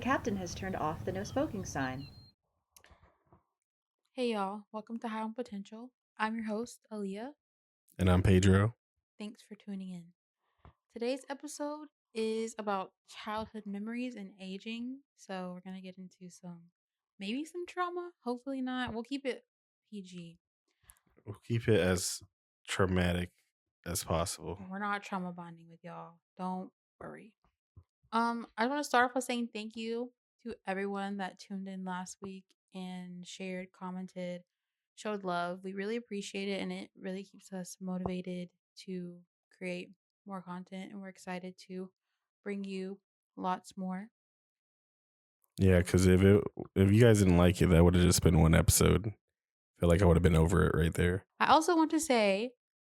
captain has turned off the no smoking sign. Hey y'all, welcome to High on Potential. I'm your host, Aaliyah. And I'm Pedro. Thanks for tuning in. Today's episode is about childhood memories and aging. So we're gonna get into maybe some trauma. Hopefully not. We'll keep it PG. We'll keep it as traumatic as possible. We're not trauma bonding with y'all. Don't worry. I want to start off by saying thank you to everyone that tuned in last week and shared, commented, showed love. We really appreciate it, and it really keeps us motivated to create more content. And we're excited to bring you lots more. Yeah, because if you guys didn't like it, that would have just been one episode. I feel like I would have been over it right there. I also want to say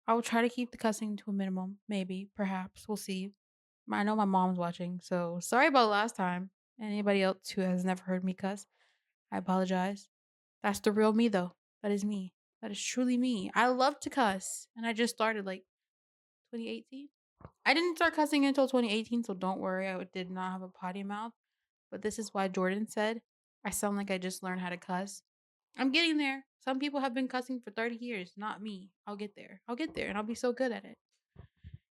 I will try to keep the cussing to a minimum. Maybe, perhaps, we'll see. I know my mom's watching, so sorry about last time. Anybody else who has never heard me cuss, I apologize. That's the real me, though. That is me. That is truly me. I love to cuss, and I just started like 2018. I didn't start cussing until 2018, so don't worry. I did not have a potty mouth. But this is why Jordan said I sound like I just learned how to cuss. I'm getting there. Some people have been cussing for 30 years, not me. I'll get there. I'll get there, and I'll be so good at it.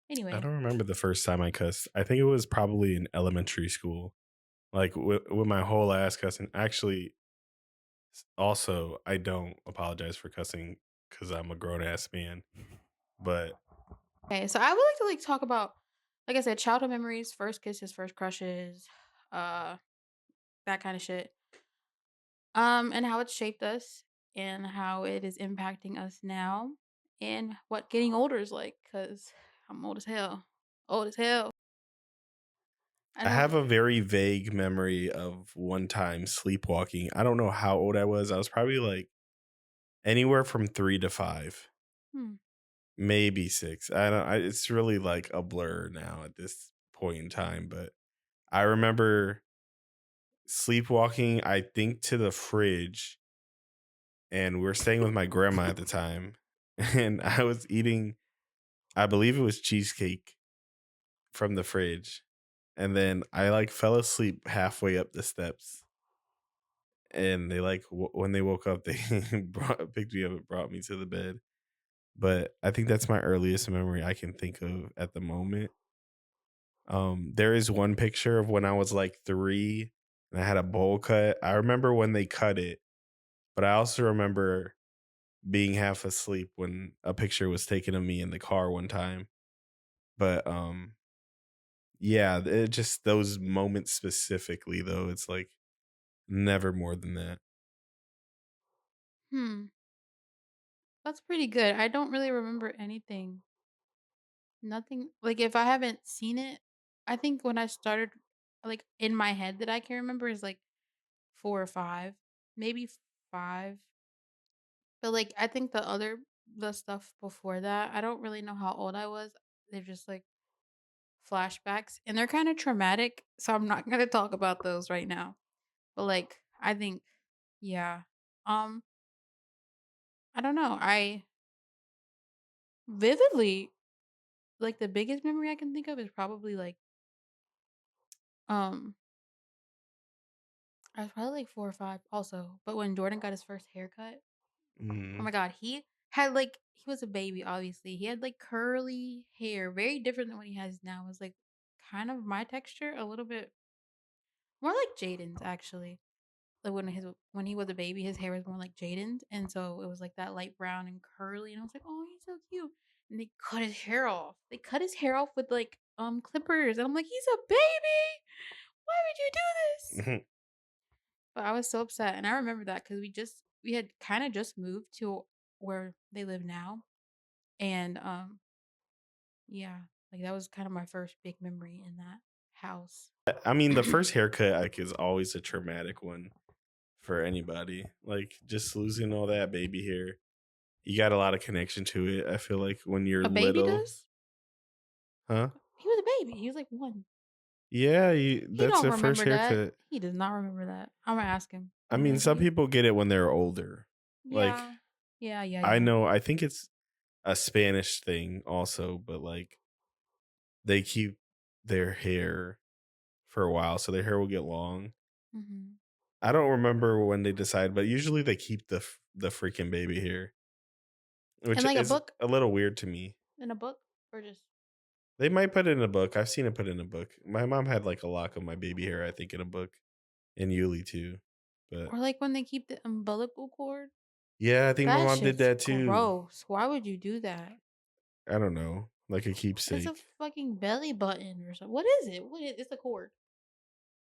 I Anyway, don't remember the first time I cussed. I think it was probably in elementary school. Like with my whole ass cussing. Actually, also, I don't apologize for cussing because I'm a grown ass man. But okay, so I would like to talk about, like I said, childhood memories, first kisses, first crushes, uh, that kind of shit. And how it's shaped us and how it is impacting us now and what getting older is like because I'm old as hell. Old as hell. I I know. have a very vague memory of one time sleepwalking. I don't know how old I was. I was probably like anywhere from 3 to 5. Hmm. Maybe 6. I don't. It's really like a blur now at this point in time. But I remember sleepwalking. I think to the fridge, and we were staying with my grandma at the time, and I was eating. I believe it was cheesecake from the fridge, and then I like fell asleep halfway up the steps. And they like when they woke up, they picked me up and brought me to the bed. But I think that's my earliest memory I can think of at the moment. There is one picture of when I was like 3 and I had a bowl cut. I remember when they cut it, but I also remember being half asleep when a picture was taken of me in the car one time. But yeah, it just those moments specifically though, it's like never more than that. Hmm. That's pretty good. I don't really remember anything. Nothing. Like, if I haven't seen it, I think when I started, like, in my head that I can remember is like 4 or 5, maybe 5. But, like, I think the stuff before that, I don't really know how old I was. They're just, like, flashbacks, and they're kinda traumatic, so I'm not gonna talk about those right now. But, like, I think yeah. Um, I don't know. I vividly like, the biggest memory I can think of is probably, like, um I was probably, like, 4 or 5 also, but when Jordan got his first haircut, oh Mm. my god, he had, like he was a baby, obviously. He had, like, curly hair, very different than what he has now. It was, like, kind of my texture, a little bit more like Jaden's, actually. Like, when he was a baby, his hair was more like Jaden's, and so it was, like, that light brown and curly, and I was like, "Oh, he's so cute." And they cut his hair off. They cut his hair off with, like, clippers, and I'm like, "He's a baby! Why would you do this?" But I was so upset, and I remember that because we had kinda just moved to where they live now, and, yeah, like, that was kind of my first big memory in that house. I mean, the first haircut like is always a traumatic one for anybody. Like just losing all that baby hair. You got a lot of connection to it. I feel like when you're A baby little, does? huh? He was a baby, he was, like, 1. Yeah, He that's don't their first remember that. haircut. He does not remember that. Imma ask him. I "You had mean, a some baby?" people get it when they're older. Like Yeah. Yeah, yeah, I yeah. know, I think it's a Spanish thing also, but like they keep their hair for a while, so their hair will get long. Mhm. I don't remember when they decide, but usually they keep the freaking baby here, In, which like, a is book? a little weird to me. In a book? Or just They might put it in a book. I've seen it put in a book. My mom had like a lock of my baby hair, I think, in a book, and Yuli too. But or, like, when they keep the umbilical cord? yeah, I think my That mom did shit's that too. gross. Why would you do that? I don't know, like a It's a keepsake. fucking belly button or something. What is it? What is it's a cord.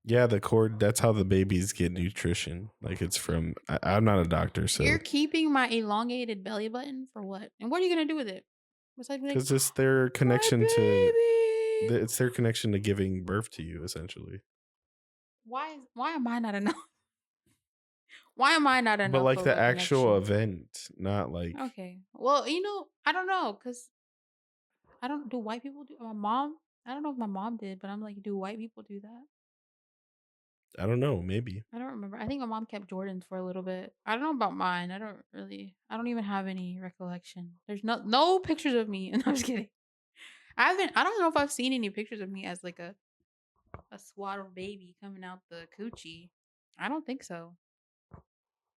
Yeah, the cord. That's how the babies get nutrition. Like it's You from. I'm not a doctor, you're so keeping my elongated belly button for what? And what are you gonna do with it? Besides be like, because it's their "My connection to. baby." It's their connection to giving birth to you, essentially. Why am I not enough? Why am I not But enough like of the a actual connection? event, not like Okay. Well, I don't know, cause I don't do white people do my mom I don't know if my mom did, but I'm like, do white people do that? I don't know, maybe. I don't remember. I think my mom kept Jordans for a little bit. I don't know about mine. I don't even have any recollection. There's no pictures of me. And I'm just kidding. I don't know if I've seen any pictures of me as like a swaddled baby coming out the coochie. I don't think so.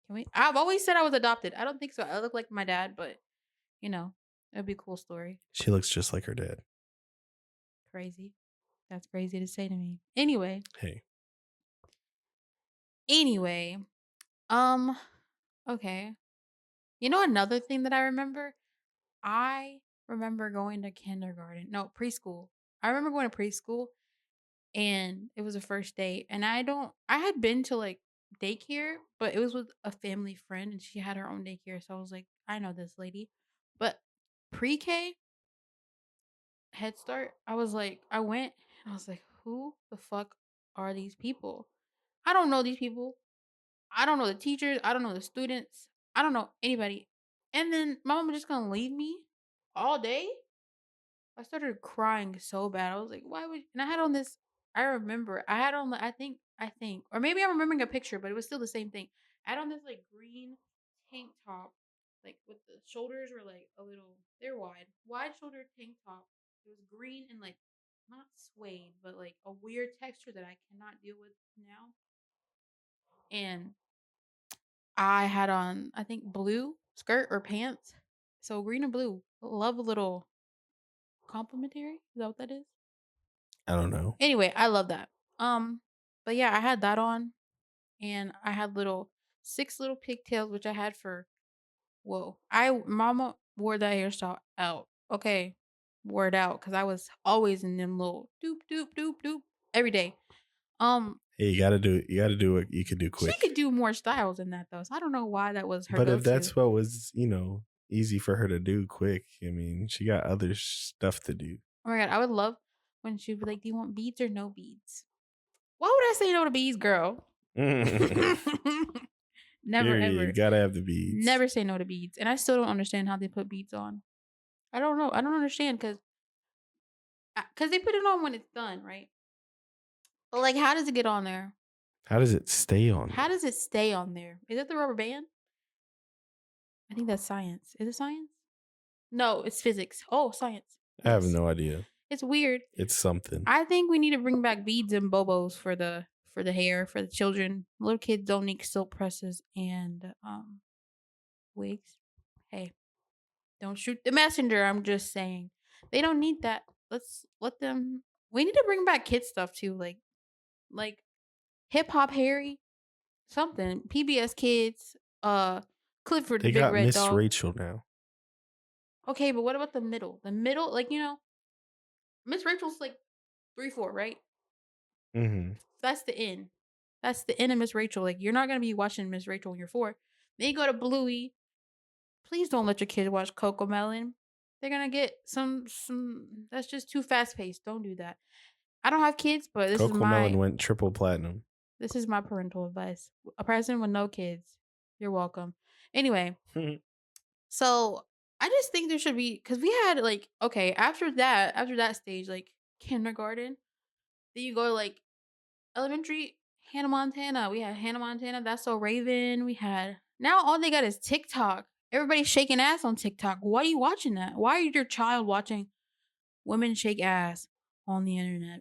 Can we? I've always said I was adopted. I don't think so. I look like my dad, but it'd be a cool story. She looks just like her dad. Crazy. That's crazy to say to me. Hey, Anyway, um, okay. Another thing that I remember? I remember going to kindergarten. No, preschool. I remember going to preschool and it was a first date. And I had been to like daycare, but it was with a family friend and she had her own daycare. So I was like, I know this lady. But pre K, Head Start, I went and I was like, who the fuck are these people? I don't know these people. I don't know the teachers. I don't know the students. I don't know anybody. And then my mom was just gonna leave me all day. I started crying so bad. I was like, "Why would?" And I had on this. I remember I had on. I think, or maybe I'm remembering a picture, but it was still the same thing. I had on this like green tank top, like with the shoulders were like a little. They're wide shoulder tank top. It was green and like not suede, but like a weird texture that I cannot deal with now. And I had on, I think, blue skirt or pants. So green and blue. Love a little complimentary. Is that what that is? I don't know. Anyway, I love that. Um, but yeah, I had that on and I had little 6 little pigtails, which I had for whoa. Mama wore that hairstyle out. Okay. Wore it out because I was always in them little doop doop doop doop every day. Um, Hey, you gotta do. You gotta do what you can do she quick. could do more styles than that though. So I don't know why that was her But if go-to. that's what was, easy for her to do quick, I mean, she got other stuff to do. Oh my god, I would love when she'd be like, "Do you want beads or no beads?" Why would I say no to beads, girl? Never Period. ever. Gotta have the beads. Never say no to beads. And I still don't understand how they put beads on. I don't know. I don't understand cuz they put it on when it's done, right? But like how does it get on there? How does it stay on How there? does it stay on there? Is it the rubber band? I think that's science. Is it science? No, it's physics. Oh, science. I have Yes. no idea. It's weird. It's something. I think we need to bring back beads and bobos for the hair for the children. Little kids don't need silk presses and wigs. Hey, don't shoot the messenger. I'm just saying they don't need that. Let's let them. We need to bring back kid stuff too, like hip hop Harry, something PBS Kids, Clifford the They Big got Red Miss Dog. Rachel now. Okay, but what about the middle? The middle, like Miss Rachel's like 3-4, right? Hmm. That's the end. That's the end of Miss Rachel. Like you're not gonna be watching Miss Rachel when you're 4. Then you go to Bluey. Please don't let your kids watch Coco Melon. They're gonna get some. That's just too fast paced. Don't do that. I don't have kids, but Coco Melon went triple platinum. this is my parental advice. A person with no kids, you're welcome. Anyway, so I just think there should be because we had like okay after that stage like kindergarten, then you go to like elementary Hannah Montana. We had Hannah Montana. That's So Raven. We had now all they got is TikTok. Everybody's shaking ass on TikTok. Why are you watching that? Why is your child watching women shake ass on the internet?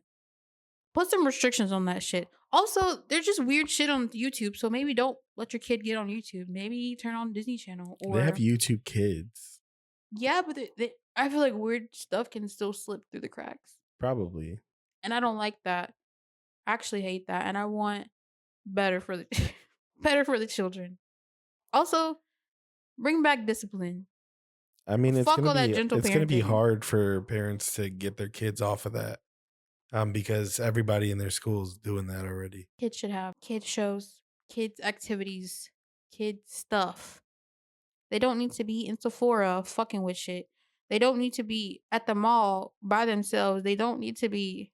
Put some restrictions on that shit. Also, there's just weird shit on YouTube, so maybe don't let your kid get on YouTube. Maybe turn on Disney Channel They have or YouTube Kids, yeah, but I feel like weird stuff can still slip through the cracks, probably. and I don't like that. I actually hate that, and I want better for the better for the children. Also, bring back discipline. I mean, Fuck all that gentle it's gonna be parenting. hard for parents to get their kids off of that, because everybody in their school is doing that already. Kids should have kid shows, kids activities, kids stuff. They don't need to be in Sephora fucking with shit. They don't need to be at the mall by themselves. They don't need to be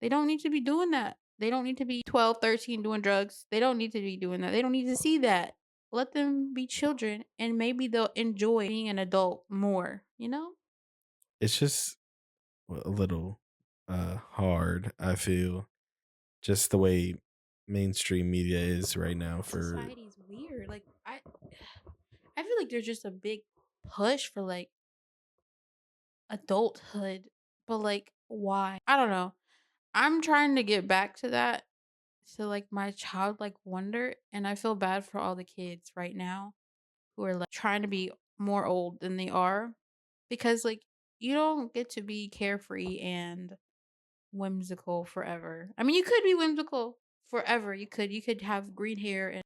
doing that. They don't need to be 12, 13 doing drugs. They don't need to be doing that. They don't need to see that. Let them be children and maybe they'll enjoy being an adult more, you know? It's just a little hard, I feel, just the way mainstream media is right now for Society's weird. Like I feel like there's just a big push for like adulthood, but like why? I don't know. I'm trying to get back to that, to like my childlike wonder, and I feel bad for all the kids right now who are like trying to be more old than they are because like you don't get to be carefree and whimsical forever. I mean, you could be whimsical forever. You could have green hair and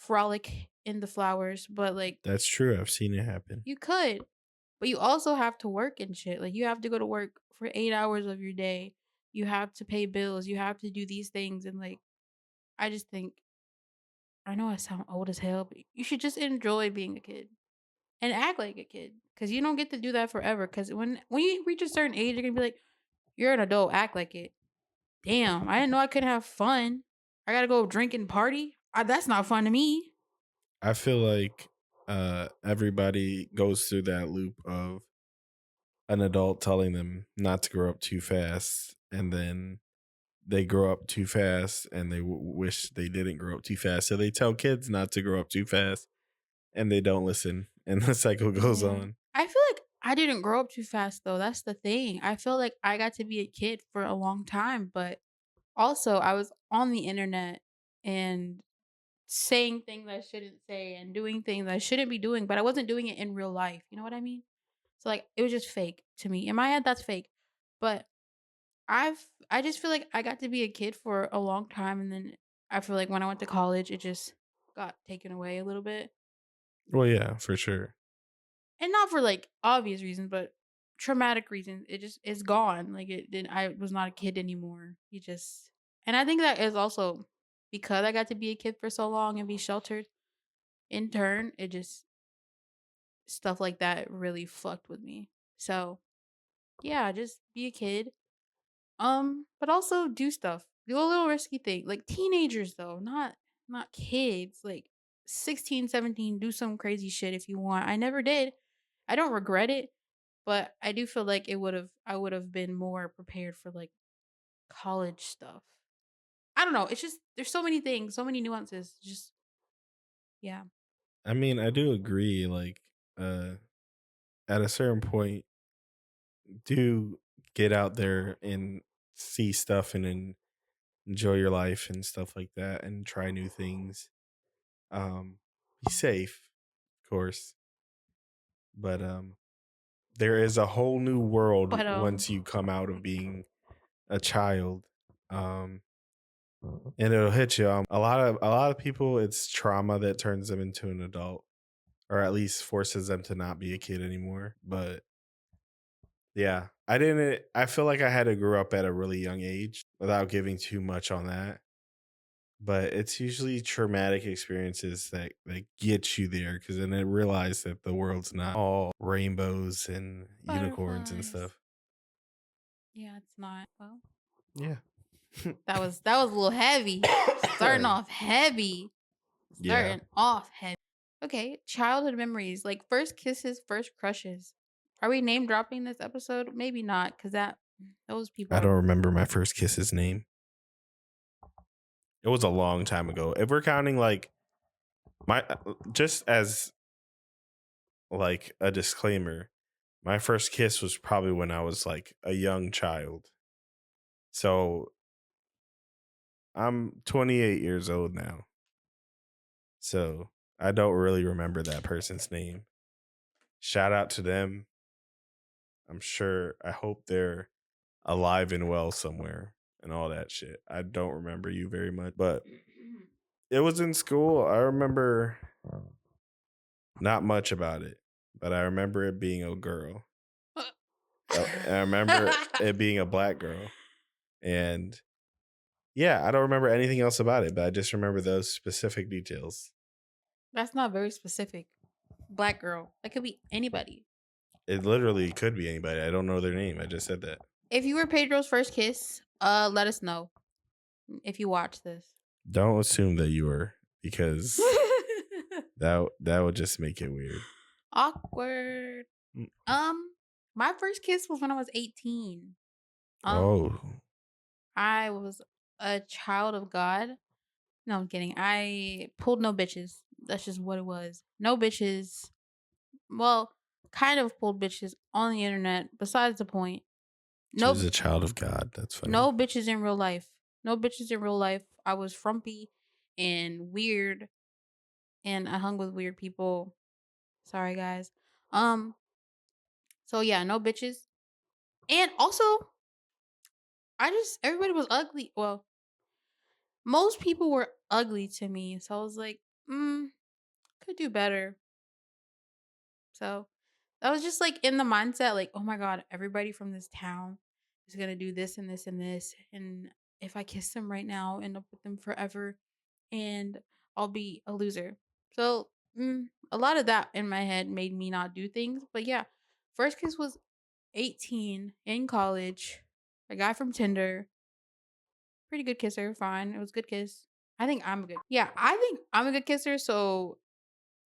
frolic in the flowers, but like that's true. I've seen it happen. you could, but you also have to work and shit. Like you have to go to work for 8 hours of your day. You have to pay bills. You have to do these things and like I just think I know I sound old as hell, but you should just enjoy being a kid and act like a kid because you don't get to do that forever. Because when you reach a certain age, you're gonna be like, you're an adult, act like it. Damn, I didn't know I couldn't have fun. I gotta go drink and party. That's not fun to me. I feel like everybody goes through that loop of an adult telling them not to grow up too fast, and then they grow up too fast and they wish they didn't grow up too fast. So they tell kids not to grow up too fast and they don't listen. And the cycle goes Yeah, on. I feel like I didn't grow up too fast though. That's the thing. I feel like I got to be a kid for a long time, but also I was on the internet and saying things I shouldn't say and doing things I shouldn't be doing, but I wasn't doing it in real life. You know what I mean? So like it was just fake to me. In my head that's fake. But I just feel like I got to be a kid for a long time and then I feel like when I went to college it just got taken away a little bit. Well, yeah, for sure. And not for like obvious reasons, but traumatic reasons. It just it's gone. Like it didn't I was not a kid anymore. You just and I think that is also because I got to be a kid for so long and be sheltered in turn, it just stuff like that really fucked with me. So yeah, just be a kid. But also do stuff. Do a little risky thing. Like teenagers though, not kids. Like 16, 17. Do some crazy shit if you want. I never did. I don't regret it, but I do feel like I would have been more prepared for like college stuff. I don't know. It's just there's so many things, so many nuances. Just yeah. I mean, I do agree. Like, uh, at a certain point, do get out there and see stuff and enjoy your life and stuff like that and try new things. Be safe, of course, but there is a whole new world But once you come out of being a child. Um, and it'll hit you. A lot of people, it's trauma that turns them into an adult, or at least forces them to not be a kid anymore. But yeah, I didn't. I feel like I had to grow up at a really young age without giving too much on that. But it's usually traumatic experiences that get you there, because then I realize that the world's not all rainbows and unicorns and butterflies. stuff. Yeah, it's not. Well, Yeah. that was a little heavy. Starting off heavy. Yeah. Starting off heavy. Okay, childhood memories, like first kisses, first crushes. Are we name dropping this episode? Maybe not, because those people I don't are remember my first kiss's name. It was a long time ago. If we're counting like my just as like a disclaimer, my first kiss was probably when I was like a young child. So I'm 28 years old now, so I don't really remember that person's name. Shout out to them. I'm sure. I hope they're alive and well somewhere and all that shit. I don't remember you very much, but it was in school. I remember not much about it, but I remember it being a girl. I remember it being a black girl. And yeah, I don't remember anything else about it, but I just remember those specific details. That's not very specific. Black girl. That could be anybody. It literally could be anybody. I don't know their name. I just said that. If you were Pedro's first kiss, let us know if you watch this. Don't assume that you were, because that would just make it weird. Awkward. Mm. My first kiss was when I was 18. Oh, I was a child of God. No, I'm kidding. I pulled no bitches. That's just what it was. No bitches. Well, kind of pulled bitches on the internet. Besides the point. she was No, a child of God. That's funny. no bitches in real life. No bitches in real life. I was frumpy and weird, and I hung with weird people. Sorry, guys. Um. So yeah, no bitches. And also, everybody was ugly. Well, most people were ugly to me, so I was like, could do better. So I was just like in the mindset, like, oh my god, everybody from this town is gonna do this and this and this, and if I kiss them right now, end up with them forever, and I'll be a loser. So a lot of that in my head made me not do things. But yeah, first kiss was 18 in college. A guy from Tinder, pretty good kisser, fine. It was a good kiss. I think I'm a good. Yeah, I think I'm a good kisser. So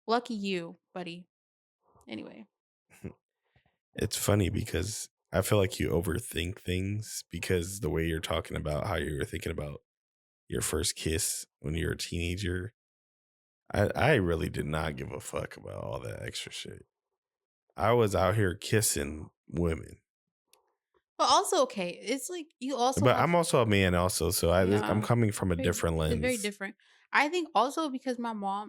lucky you, buddy. Anyway. It's funny because I feel like you overthink things, because the way you're talking about how you were thinking about your first kiss when you were a teenager, I really did not give a fuck about all that extra shit. I was out here kissing women. But also, okay, it's like you also But have, I'm also a man also, so I'm yeah, coming from a very, different it's very lens. different. I think also because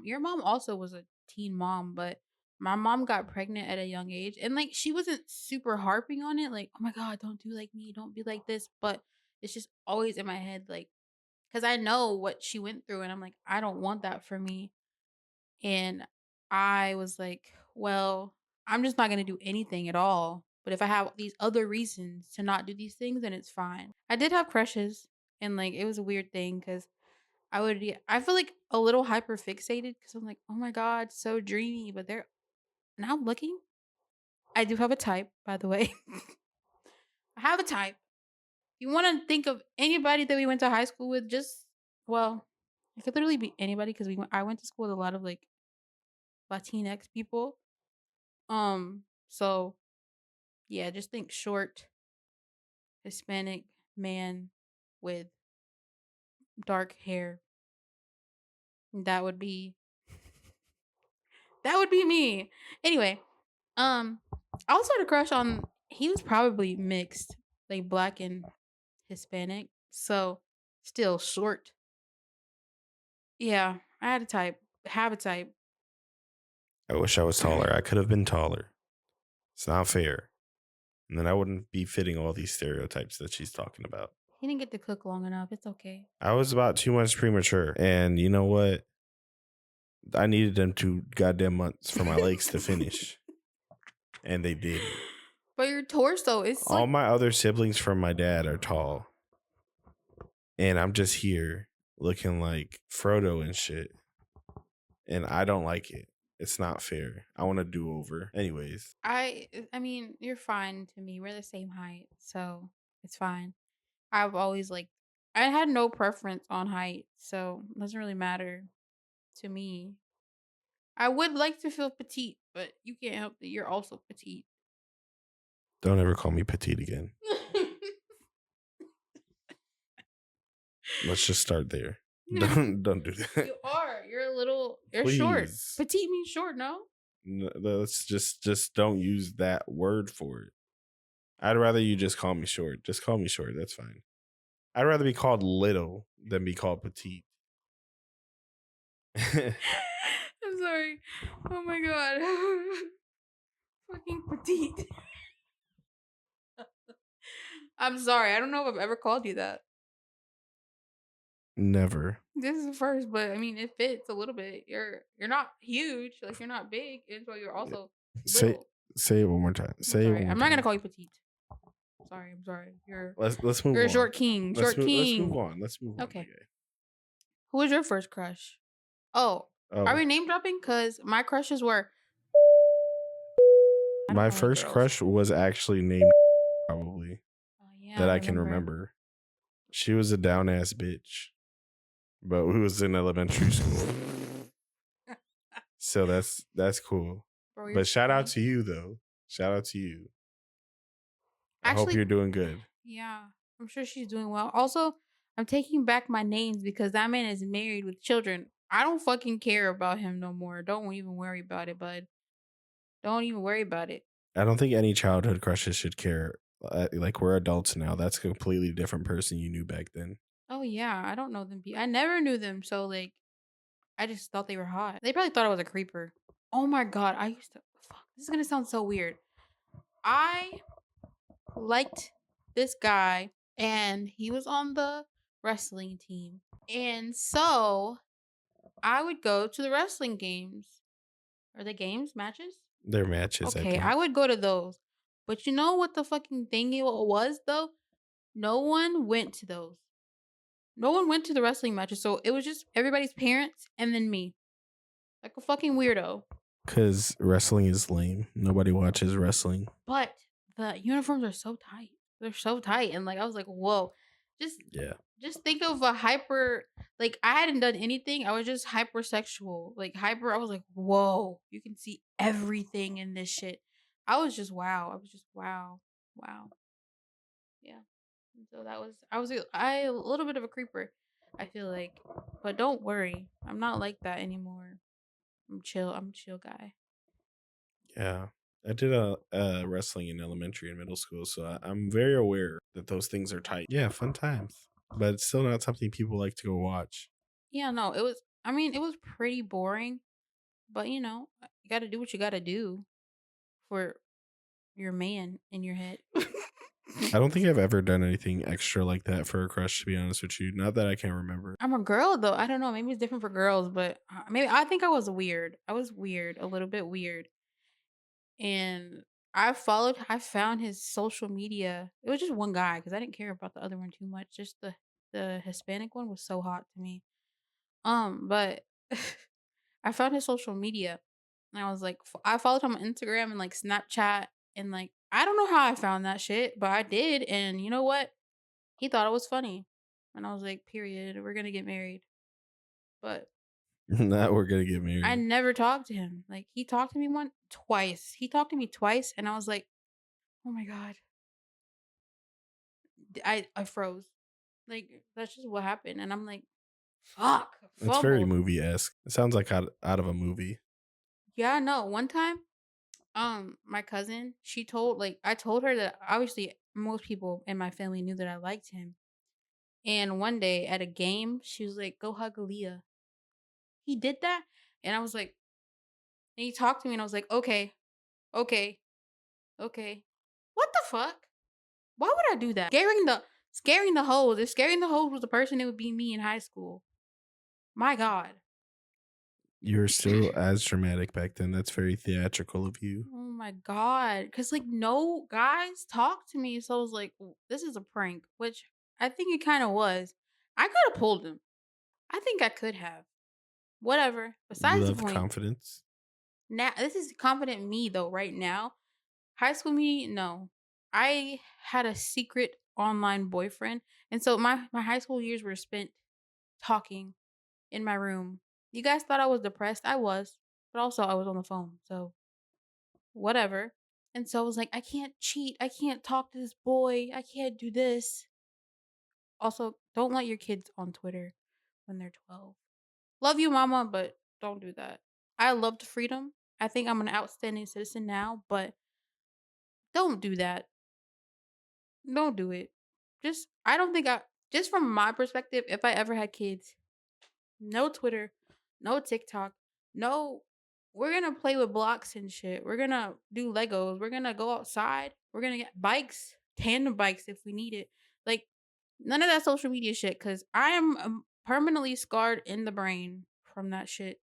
your mom also was a teen mom, but my mom got pregnant at a young age, and like she wasn't super harping on it, like, oh my god, don't do like me, don't be like this. But it's just always in my head, like, because I know what she went through, and I'm like, I don't want that for me. And I was like, well, I'm just not going to do anything at all. But if I have these other reasons to not do these things, then it's fine. I did have crushes, and like it was a weird thing because I feel like a little hyper fixated because I'm like, oh my God, so dreamy. But now I'm looking. I do have a type, by the way. I have a type. If you want to think of anybody that we went to high school with, well, it could literally be anybody because I went to school with a lot of like Latinx people. So yeah, just think short Hispanic man with dark hair. That would be that would be me. Anyway, I also had a crush on, he was probably mixed, like black and Hispanic. So still short. Yeah, I had a type. Have a type. I wish I was taller. I could have been taller. It's not fair. And then I wouldn't be fitting all these stereotypes that she's talking about. He didn't get to cook long enough. It's okay. I was about 2 months premature. And you know what? I needed them 2 goddamn months for my legs to finish. And they did. But your torso is All like, my other siblings from my dad are tall. And I'm just here looking like Frodo and shit. And I don't like it. It's not fair. I want to do over. Anyways. I mean, you're fine to me. We're the same height, so it's fine. I've always like, I had no preference on height, so it doesn't really matter to me. I would like to feel petite, but you can't help that you're also petite. Don't ever call me petite again. Let's just start there. Don't do that. You are. You're a little. You're short. Please. Petite means short, no? Let's just don't use that word for it. I'd rather you just call me short. Just call me short. That's fine. I'd rather be called little than be called petite. I'm sorry. Oh my god. Fucking petite. I'm sorry. I don't know if I've ever called you that. Never. This is the first, but I mean, it fits a little bit. You're not huge, like you're not big, and so you're also Say little. say it one more time. I'm Say it sorry. one more I'm not gonna time. call you petite. Sorry. I'm sorry. Let's move You're a on. short king. Let's Short move. Let's move king. on. Let's move on, my Okay. guy. Who was your first crush? Oh, are Oh, we name dropping? Cause my crushes were. I don't my know any first girls. crush was actually named probably Oh yeah, that I I can remember. remember. She was a down ass bitch, but we was in elementary school, so that's cool. Bro, you're But shout out funny. to you though. Shout out to you. I hope Actually, you're doing good. yeah, I'm sure she's doing well. Also, I'm taking back my names because that man is married with children. I don't fucking care about him no more. Don't even worry about it, bud. Don't even worry about it. I don't think any childhood crushes should care. Like we're adults now. That's a completely different person you knew back then. Oh yeah, I don't know them. I never knew them, so like, I just thought they were hot. They probably thought I was a creeper. Oh my god, I used to. Fuck, this is gonna sound so weird. I liked this guy, and he was on the wrestling team, and so I would go to the wrestling games. Are they games? Matches? Their matches, I Okay, I think. would go to those. But you know what the fucking thing it was though? No one went to those. No one went to the wrestling matches, so it was just everybody's parents and then me. Like a fucking weirdo. Because wrestling is lame. Nobody watches wrestling. But the uniforms are so tight. They're so tight. And like I was like, whoa. Just Yeah. just think of a hyper, like I hadn't done anything. I was just hypersexual. Like hyper, I was like, whoa, you can see everything in this shit. I was just wow. I was just wow. Wow. Yeah. And so that was I a little bit of a creeper, I feel like. But don't worry. I'm not like that anymore. I'm chill. I'm a chill guy. Yeah. I did a wrestling in elementary and middle school, so I'm very aware that those things are tight. Yeah, fun times. But it's still not something people like to go watch. Yeah, no, it was I mean, it was pretty boring, but you got to do what you got to do for your man in your head. I don't think I've ever done anything extra like that for a crush, to be honest with you. Not that I can remember. I'm a girl though. I don't know. Maybe it's different for girls, but maybe I think I was weird. I was weird, a little bit weird. And I found his social media. It was just one guy because I didn't care about the other one too much. Just the Hispanic one was so hot to me. But I found his social media, and I was like, I followed him on Instagram and like Snapchat, and like I don't know how I found that shit, but I did. And you know what? He thought it was funny, and I was like, period. We're gonna get married. But Now we're gonna get I married. never talked to him. Like he talked to me twice. He talked to me twice, and I was like, oh my god. I froze. Like that's just what happened, and I'm like, fuck, It's very fumbled. movie esque. It sounds like out of a movie. Yeah, no. One time, my cousin, she told like I told her that obviously most people in my family knew that I liked him. And one day at a game, she was like, "Go hug Aaliyah." He did that, and I was like, and he talked to me, and I was like, "Okay, okay, okay." What the fuck? Why would I do that? Scaring the hoes. If scaring the hoes was a person, it would be me in high school. My God. You were still as dramatic back then. That's very theatrical of you. Oh my god. Cause like no guys talked to me. So I was like, this is a prank, which I think it kind of was. I could have pulled him. I think I could have. Whatever. You Besides the love point. confidence. Now this is confident me though, right now. High school me, no. I had a secret online boyfriend. And so my high school years were spent talking in my room. You guys thought I was depressed. I was. But also I was on the phone. So whatever. And so I was like, I can't cheat. I can't talk to this boy. I can't do this. Also, don't let your kids on Twitter when they're 12. Love you, mama, but don't do that. I loved freedom. I think I'm an outstanding citizen now, but don't do that. Don't do it. Just, I don't think just from my perspective, if I ever had kids, no Twitter, no TikTok, no we're gonna play with blocks and shit. We're gonna do Legos. We're gonna go outside. We're gonna get bikes, tandem bikes if we need it. Like none of that social media shit cuz I am permanently scarred in the brain from that shit.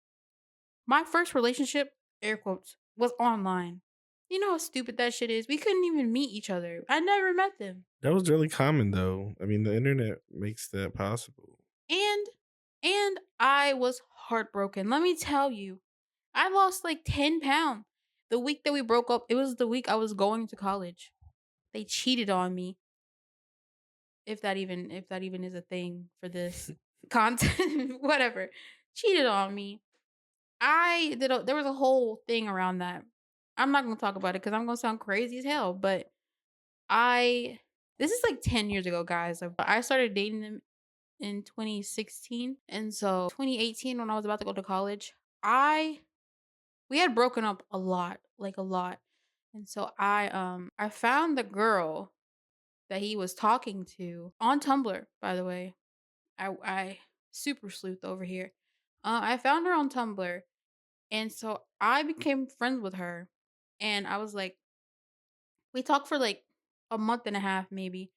My first relationship, air quotes, was online. You know how stupid that shit is? We couldn't even meet each other. I never met them. That was really common though. I mean, the internet makes that possible. And I was heartbroken. Let me tell you. I lost like 10 pounds. The week that we broke up, it was the week I was going to college. They cheated on me, if that even is a thing for this content, whatever. Cheated on me. There was a whole thing around that. I'm not going to talk about it cuz I'm going to sound crazy as hell, but I this is like 10 years ago, guys. I started dating them in 2016. And so 2018 when I was about to go to college, I we had broken up a lot, like a lot. And so I found the girl that he was talking to on Tumblr, by the way. I super sleuth over here. I found her on Tumblr, and so I became friends with her. And I was like, we talked for like a month and a half, maybe.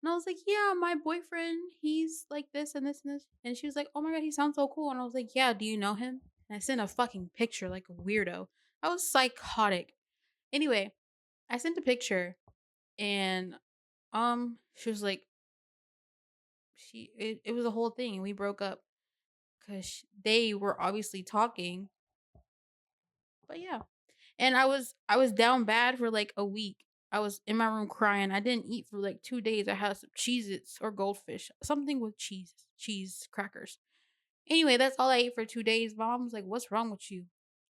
And I was like, yeah, my boyfriend, he's like this and this and this. And she was like, oh my God, he sounds so cool. And I was like, yeah, do you know him? And I sent a fucking picture like a weirdo. I was psychotic. Anyway, I sent a picture and she was like, it was a whole thing and we broke up because they were obviously talking. But yeah. And I was down bad for like a week. I was in my room crying. I didn't eat for like 2 days. I had some Cheez Its or goldfish. Something with cheese crackers. Anyway, that's all I ate for 2 days. My mom was like, what's wrong with you?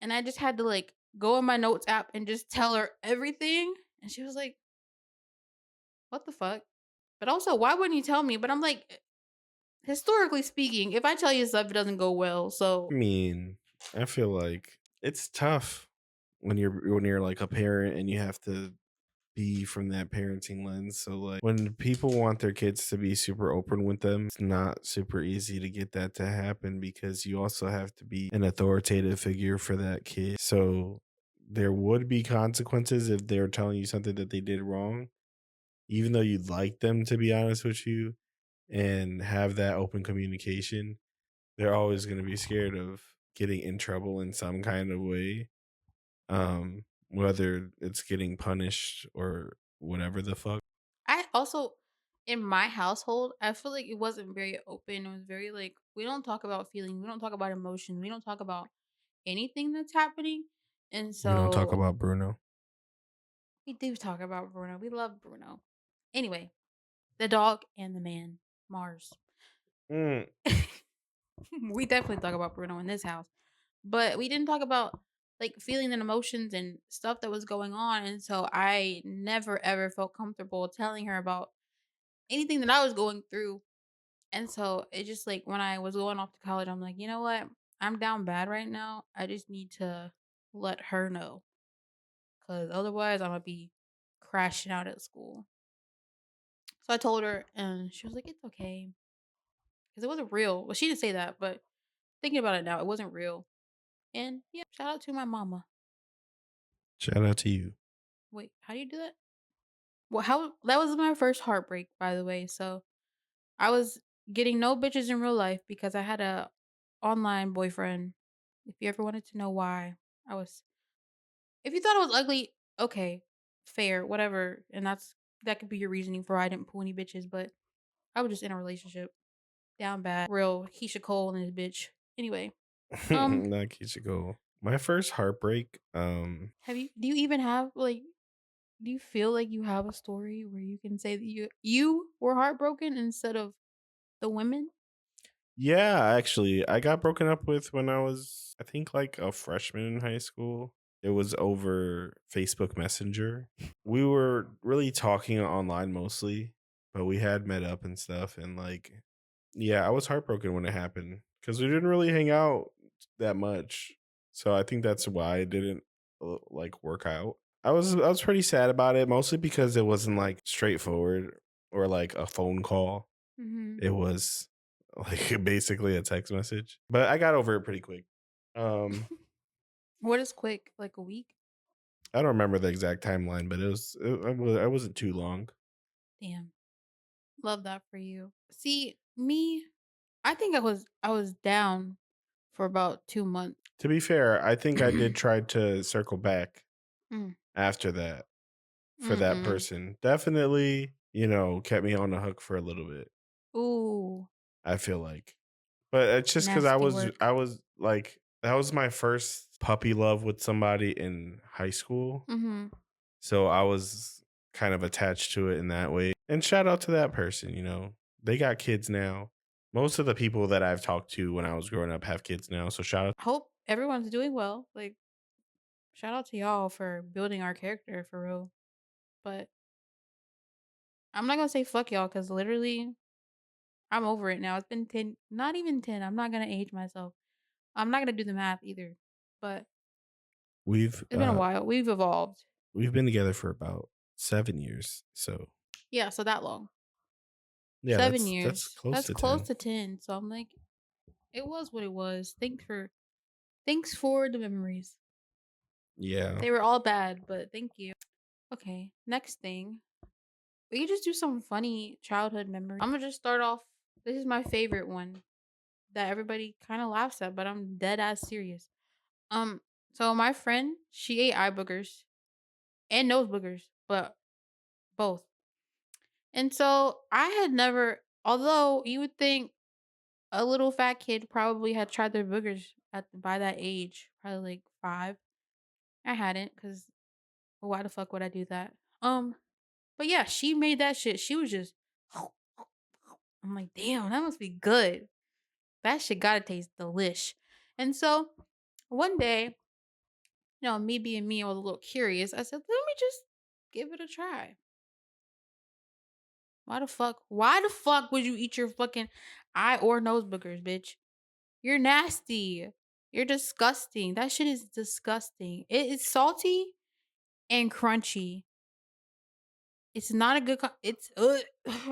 And I just had to like go in my notes app and just tell her everything. And she was like, what the fuck? But also, why wouldn't you tell me? But I'm like, historically speaking, if I tell you stuff, it doesn't go well. I So mean, I feel like it's tough when you're like a parent and you have to be from that parenting lens. So like when people want their kids to be super open with them, it's not super easy to get that to happen because you also have to be an authoritative figure for that kid. So there would be consequences if they're telling you something that they did wrong, even though you'd like them to be honest with you and have that open communication. They're always going to be scared of getting in trouble in some kind of way, whether it's getting punished or whatever the fuck. I also, in my household, I feel like it wasn't very open. It was very like, we don't talk about feelings. We don't talk about emotions. We don't talk about anything that's happening. And We don't talk so about Bruno. we do talk about Bruno. We love Bruno. Anyway, the dog and the man, Mars. Mm. We definitely talk about Bruno in this house. But we didn't talk about like feelings and emotions and stuff that was going on. And so I never ever felt comfortable telling her about anything that I was going through. And so it just like when I was going off to college, I'm like, you know what? I'm down bad right now. I just need to let her know. Cause otherwise I'm gonna be crashing out at school. So I told her and she was like, it's okay. Cause it wasn't real. Well, she didn't say that, but thinking about it now, it wasn't real. And yeah, shout out to my mama. Shout out to you. Wait, how do you do that? Well, how that was my first heartbreak, by the way. So I was getting no bitches in real life because I had a online boyfriend. If you ever wanted to know why, I was if you thought I was ugly, okay, fair, whatever. And that could be your reasoning for why I didn't pull any bitches, but I was just in a relationship. Down bad. Real Keisha Cole and his bitch. Anyway, Not Kichiko. My first heartbreak, do you even have like do you feel like you have a story where you can say that you were heartbroken instead of the women? yeah, actually, I got broken up with when I was, I think, like a freshman in high school. It was over Facebook Messenger. We were really talking online mostly, but we had met up and stuff. And like, yeah, I was heartbroken when it happened because we didn't really hang out that much. So I think that's why it didn't like work out. I was pretty sad about it, mostly because it wasn't like straightforward or like a phone call. Mhm. It was like basically a text message, but I got over it pretty quick. Um, What is quick? Like a week? I don't remember the exact timeline, but it wasn't too long. Damn. Love that for you. See, me, I think I was down for about 2 months. To be fair, I think I did try to circle back Mm. after that for that Mm-mm. person. Definitely, kept me on the hook for a little bit. Ooh, I feel like, but it's just because nasty work. I was like that was my first puppy love with somebody in high school, Mhm. so I was kind of attached to it in that way. And shout out to that person, they got kids now. Most of the people that I've talked to when I was growing up have kids now, so shout out. Hope everyone's doing well. Like, shout out to y'all for building our character for real. But I'm not gonna say fuck y'all because literally I'm over it now. It's been 10, not even 10. I'm not gonna age myself. I'm not gonna do the math either. But We've it's been a while. We've evolved. we've been together for about 7 years, so Yeah, so that long. yeah, 7 that's years. close That's to close 10. to 10. So I'm like, it was what it was. Thanks for the memories. Yeah. They were all bad, but thank you. Okay, next thing. We can just do some funny childhood memories. I'm gonna just start off. This is my favorite one that everybody kind of laughs at, but I'm dead ass serious. Um, so my friend, she ate eye boogers and nose boogers, but both. And so I had never, although you would think a little fat kid probably had tried their boogers by that age, probably like 5. I hadn't, cause why the fuck would I do that? But yeah, she made that shit. She was just. I'm like, damn, that must be good. That shit gotta taste delish. And so one day, me being me, I was a little curious. I said, let me just give it a try. Why the fuck? Why the fuck would you eat your fucking eye or nose boogers, bitch? You're nasty. You're disgusting. That shit is disgusting. It is salty and crunchy. It's not a good. It's.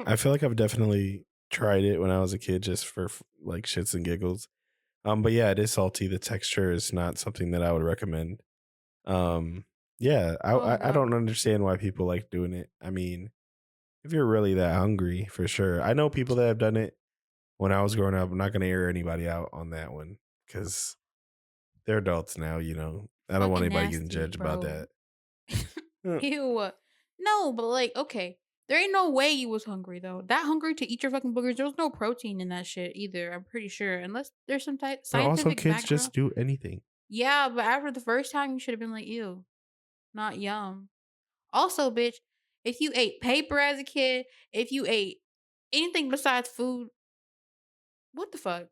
I feel like I've definitely tried it when I was a kid just for like shits and giggles. But yeah, it is salty. The texture is not something that I would recommend. Um, yeah, Oh I god. don't understand why people like doing it. I mean, if you're really that hungry, for sure. I know people that have done it when I was growing up. I'm not going to air anybody out on that one because they're adults now. I don't want Fucking anybody getting nasty, judged about bro. that. Uh, Ew. No, but like, okay. There ain't no way you was hungry though. That hungry to eat your fucking boogers. There was no protein in that shit either. I'm pretty sure, unless there's some type But also, scientific kids just background. do anything. Yeah, but after the first time, you should have been like, ew, not yum. Also, bitch, if you ate paper as a kid, if you ate anything besides food, what the fuck?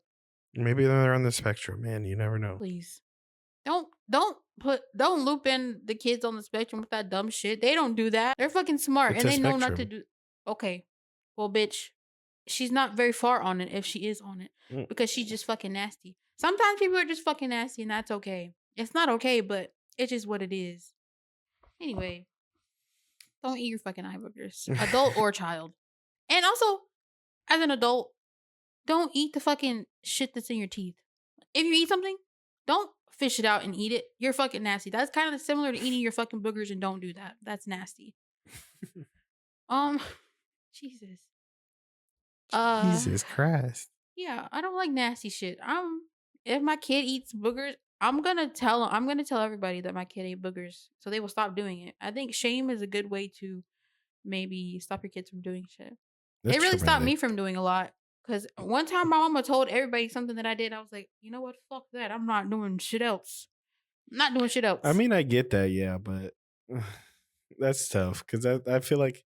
Maybe they're on the spectrum, man. You never know. Please. Don't loop in the kids on the spectrum with that dumb shit. They don't do that. They're fucking smart It's and a they know not to spectrum. do. Okay. Well, bitch, she's not very far on it if she is on it Mm. because she's just fucking nasty. Sometimes people are just fucking nasty and that's okay. It's not okay, but it's just what it is. Anyway, don't eat your fucking eye boogers, adult or child. And also, as an adult, don't eat the fucking shit that's in your teeth. If you eat something, don't fish it out and eat it. You're fucking nasty. That's kind of similar to eating your fucking boogers and don't do that. That's nasty. Um, Jesus. Uh, Jesus Christ. yeah, I don't like nasty shit. If my kid eats boogers, I'm gonna tell everybody that my kid ate boogers so they will stop doing it. I think shame is a good way to maybe stop your kids from doing shit. It That's really stopped traumatic. me from doing a lot. Cause one time my mama told everybody something that I did. I was like, you know what? Fuck that. I'm not doing shit else. I'm not doing shit I else. mean, I get that, yeah, but that's tough because I feel like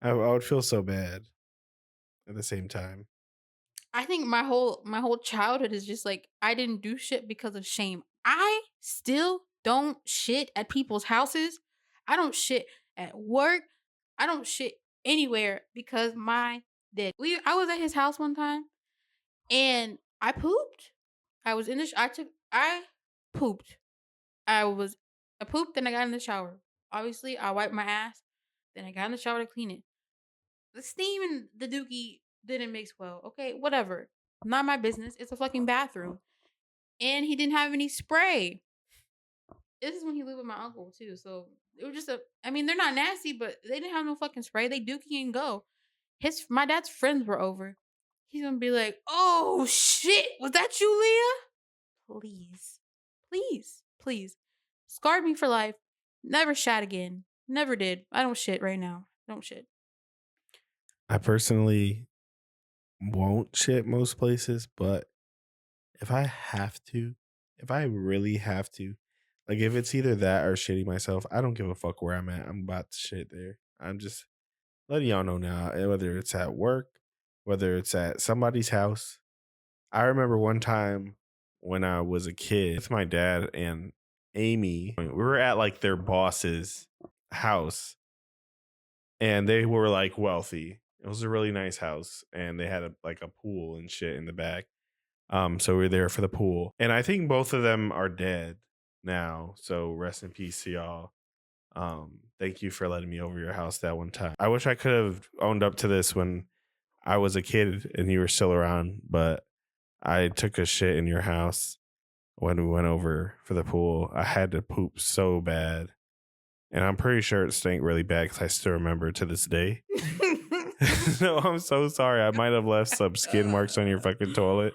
I would feel so bad at the same time. I think my whole childhood is just like I didn't do shit because of shame. I still don't shit at people's houses. I don't shit at work. I don't shit anywhere because my dad. I was at his house one time and I pooped. I was in the I pooped. I pooped, then I got in the shower. Obviously, I wiped my ass, then I got in the shower to clean it. The steam and the dookie didn't mix well. Okay, whatever. Not my business. It's a fucking bathroom. And he didn't have any spray. This is when he lived with my uncle too. So it was just a. I mean, they're not nasty, but they didn't have no fucking spray. They dookie and go. My dad's friends were over. He's gonna be like, "Oh shit, was that you, Leah? Please, please, please." Scarred me for life. Never shat again. Never did. I don't shit right now. Don't shit. I personally won't shit most places, but if I have to, if I really have to, like if it's either that or shitting myself, I don't give a fuck where I'm at. I'm about to shit there. I'm just letting y'all know now, whether it's at work, whether it's at somebody's house. I remember one time when I was a kid with my dad and Amy, we were at like their boss's house and they were like wealthy. It was a really nice house and they had like a pool and shit in the back. So we were there for the pool. And I think both of them are dead now. So rest in peace to y'all. Thank you for letting me over your house that one time. I wish I could have owned up to this when I was a kid and you were still around, but I took a shit in your house when we went over for the pool. I had to poop so bad. And I'm pretty sure it stank really bad because I still remember to this day. No, I'm so sorry. I might have left some skin marks on your fucking toilet.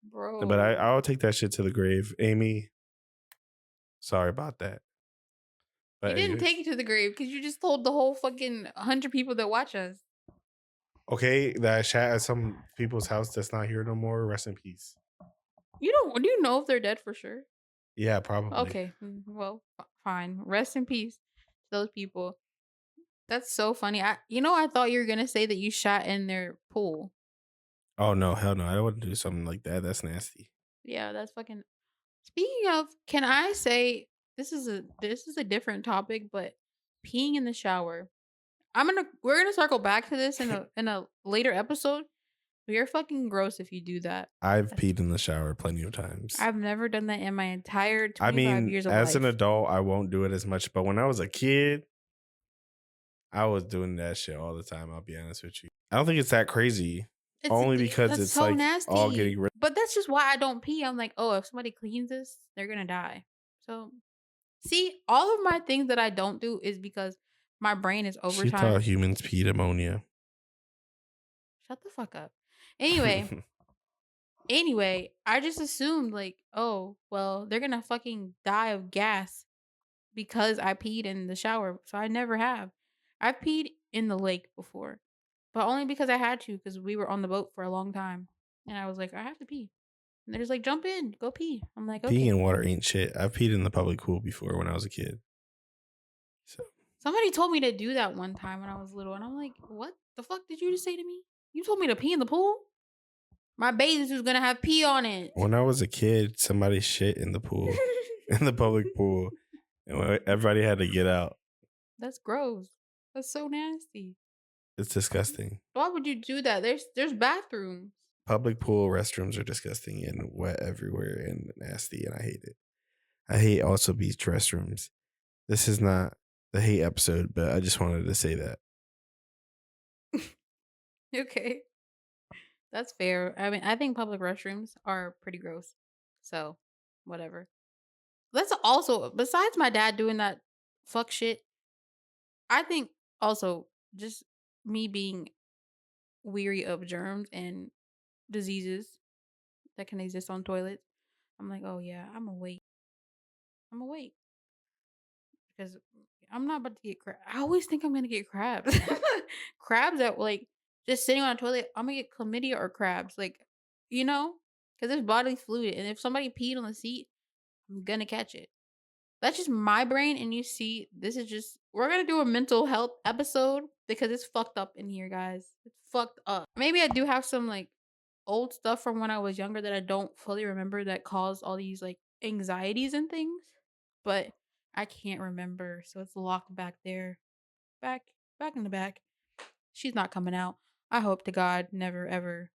Bro. But I'll take that shit to the grave. Amy, sorry about that. You But didn't anyways. take it to the grave because you just told the whole fucking 100 people that watch us. Okay, that I shat at some people's house that's not here no more. Rest in peace. You don't. Do you know if they're dead for sure? Yeah, probably. Okay. Well, fine. Rest in peace to those people. That's so funny. I thought you were gonna say that you shot in their pool. Oh no, hell no. I don't want to do something like that. That's nasty. Yeah, that's fucking. Speaking of, can I say this is a different topic, but peeing in the shower. We're gonna circle back to this in a later episode. But you're fucking gross if you do that. I've peed in the shower plenty of times. I've never done that in my entire I 25 mean, years of as an life. adult, I won't do it as much. But when I was a kid, I was doing that shit all the time. I'll be honest with you. I don't think it's that crazy. Only because That's it's so like nasty. all getting rid. But that's just why I don't pee. I'm like, oh, if somebody cleans this, they're gonna die. So, see, all of my things that I don't do is because my brain is She thought overtime. humans peed ammonia. Shut the fuck up. Anyway, I just assumed like, oh, well, they're gonna fucking die of gas because I peed in the shower. So I never have. I've peed in the lake before, but only because I had to because we were on the boat for a long time, and I was like, I have to pee. And they're just like, jump in, go pee. I'm like, Peeing okay. in water ain't shit. I've peed in the public pool before when I was a kid. So Somebody told me to do that one time when I was little, and I'm like, what the fuck did you just say to me? You told me to pee in the pool? My bathing suit's gonna have pee on it. when I was a kid, somebody shit in the pool, in the public pool, and everybody had to get out. That's gross. That's so nasty. It's disgusting. Why would you do that? There's bathrooms. Public pool restrooms are disgusting and wet everywhere and nasty, and I hate it. I hate also beach restrooms. This is not the hate episode, but I just wanted to say that. Okay. That's fair. I mean, I think public restrooms are pretty gross. So, whatever. Let's also, besides my dad doing that fuck shit, I think also just me being weary of germs and diseases that can exist on toilets. I'm like, oh yeah, I'm awake. I'm awake because I'm not about to get crab. I always think I'm gonna get crabs. Crabs that like just sitting on a toilet. I'm gonna get chlamydia or crabs, like because there's bodily fluid, and if somebody peed on the seat, I'm gonna catch it. That's just my brain, and you see, this is just we're gonna do a mental health episode because it's fucked up in here, guys. It's fucked up. Maybe I do have some like old stuff from when I was younger that I don't fully remember that caused all these like anxieties and things, but I can't remember, so it's locked back there, back back in the back. She's not coming out. I hope to God never ever.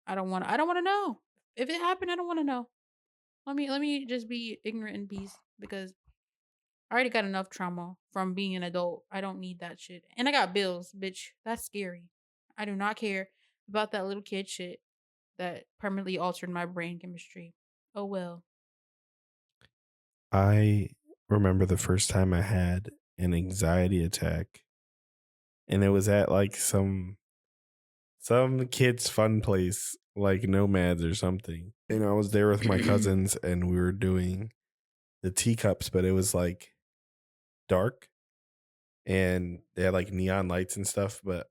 I don't want to know. If it happened, I don't want to know. Let me just be ignorant in peace because I already got enough trauma from being an adult. I don't need that shit. And I got bills, bitch. That's scary. I do not care. about that little kid shit that permanently altered my brain chemistry. Oh well. I remember the first time I had an anxiety attack, and it was at like some kid's fun place, like Nomads or something. And I was there with my cousins, and we were doing the teacups, but it was like dark, and they had like neon lights and stuff. But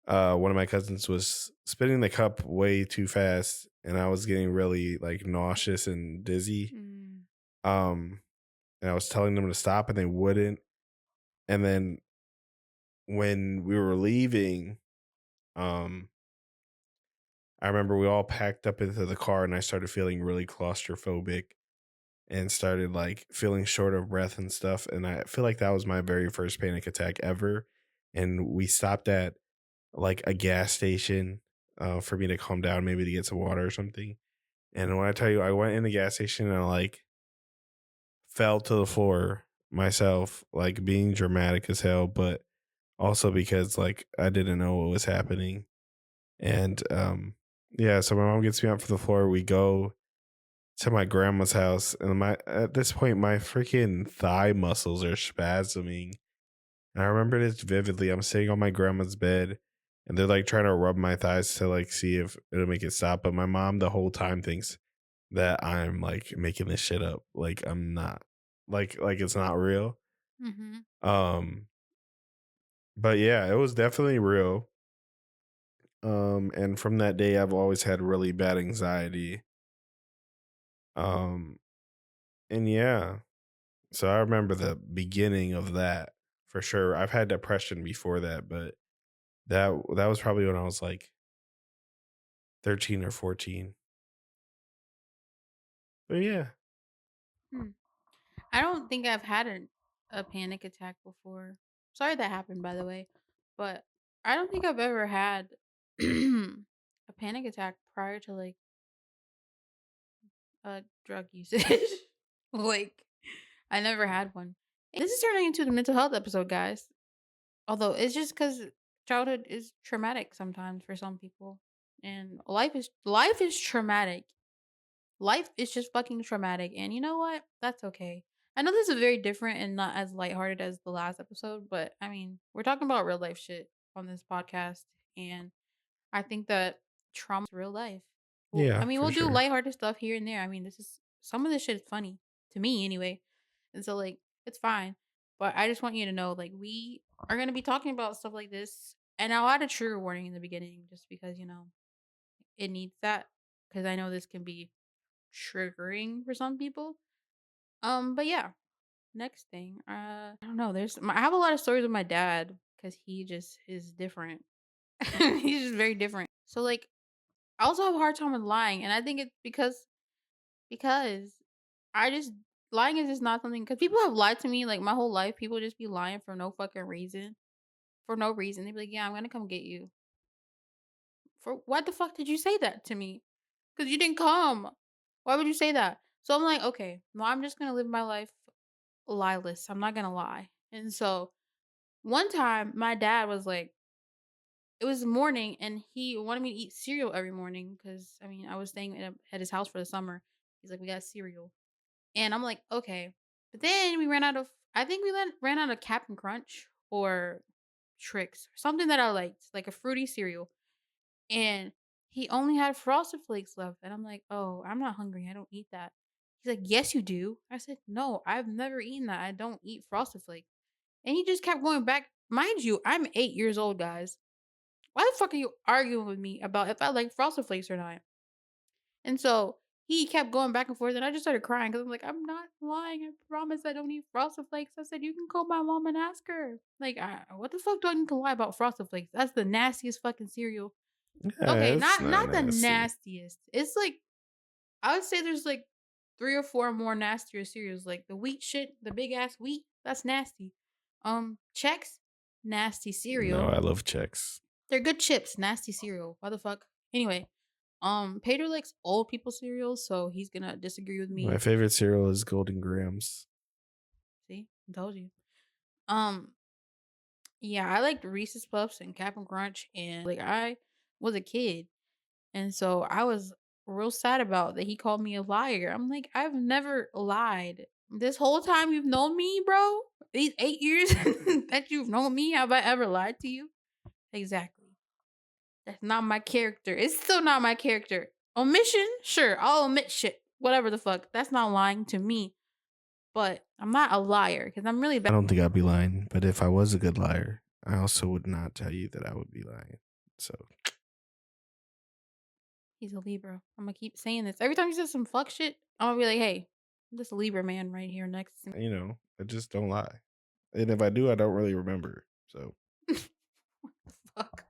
Mm, one of my cousins was spinning the cup way too fast, and I was getting really like nauseous and dizzy. mm, Um, and I was telling them to stop, and they wouldn't. And then when we were leaving, um, I remember we all packed up into the car, and I started feeling really claustrophobic and started like feeling short of breath and stuff. And I feel like that was my very first panic attack ever. And we stopped at like a gas station for me to calm down, maybe to get some water or something. And when I tell you, I went in the gas station and I like fell to the floor myself, like being dramatic as hell, but also because like I didn't know what was happening. And yeah, so my mom gets me up for the floor. We go to my grandma's house, and my at this point my freaking thigh muscles are spasming. And I remember this vividly. I'm sitting on my grandma's bed, and they're like trying to rub my thighs to like see if it'll make it stop. But my mom the whole time thinks that I'm like making this shit up. Like I'm not. Like it's not real. mhm, Um but yeah, it was definitely real. And from that day I've always had really bad anxiety. Um and yeah. So I remember the beginning of that for sure. I've had depression before that, but that was probably when I was like 13 or 14. But yeah. hmm. I don't think I've had a panic attack before. Sorry that happened, by the way, but I don't think I've ever had a panic attack prior to like drug usage. Like, I never had one. This is turning into the mental health episode, guys. Although it's just because childhood is traumatic sometimes for some people, and life is traumatic. Life is just fucking traumatic, and you know what? That's okay. I know this is very different and not as lighthearted as the last episode, but I mean, we're talking about real life shit on this podcast, and I think that trauma is real life. Well, I Yeah, mean, for we'll do sure. lighthearted stuff here and there. I mean, this is some of this shit is funny to me anyway, and so like it's fine. But I just want you to know, like, we are gonna be talking about stuff like this, and I'll add a trigger warning in the beginning, just because it needs that, because I know this can be triggering for some people. But yeah, next thing, I don't know. I have a lot of stories with my dad because he just is different. He's just very different. So like, I also have a hard time with lying, and I think it's because I just lying is just not something, because people have lied to me like my whole life. People just be lying for no fucking reason, for no reason. They be like, "Yeah, I'm gonna come get you." For what the fuck did you say that to me? Because you didn't come. Why would you say that? So I'm like, okay, no, I'm just gonna live my life lieless. I'm not gonna lie. And so one time, my dad was like, it was morning, and he wanted me to eat cereal every morning because I mean I was staying at his house for the summer. He's like, we got cereal, and I'm like, okay. But then we ran out of. I think we ran out of Captain Crunch or Tricks, or something that I liked, like a fruity cereal, and he only had Frosted Flakes left, and I'm like, oh, I'm not hungry. I don't eat that. He's like, yes, you do. I said, no, I've never eaten that. I don't eat Frosted Flakes. And he just kept going back. Mind you, I'm 8 years old, guys. Why the fuck are you arguing with me about if I like Frosted Flakes or not? And so he kept going back and forth, and I just started crying because I'm like, I'm not lying. I promise I don't eat Frosted Flakes. I said, you can call my mom and ask her. Like, what the fuck do I need to lie about Frosted Flakes? That's the nastiest fucking cereal. Okay, Yeah, it's not not the nasty. nastiest. It's like, I would say there's like 3 or 4 more nastier cereals, like the wheat shit, the big ass wheat, that's nasty. Chex, nasty No, cereal. I love checks. They're good chips, nasty cereal. Why the fuck? Anyway, Pater likes old people cereals, so he's gonna disagree with My me. favorite cereal is Golden Grams. See, I told you. Um, yeah, I liked Reese's Puffs and Cap'n Crunch, and like was a kid. And so I was real sad about that he called me a liar. I'm like, I've never lied. This whole time you've known me, bro, these 8 years that you've known me, have I ever lied to you? Exactly. That's not my character. It's still not my character. Omission? Sure, I'll omit shit. Whatever the fuck. That's not lying to me. But I'm not a liar because I'm really I bad. don't think I'd be lying, but if I was a good liar, I also would not tell you that I would be lying. So, He's a Libra. I'm gonna keep saying this. Every time he says some fuck shit, I'm gonna be like, hey, this Libra man right here next to me. I just don't lie. And if I do, I don't really remember. So, What the fuck?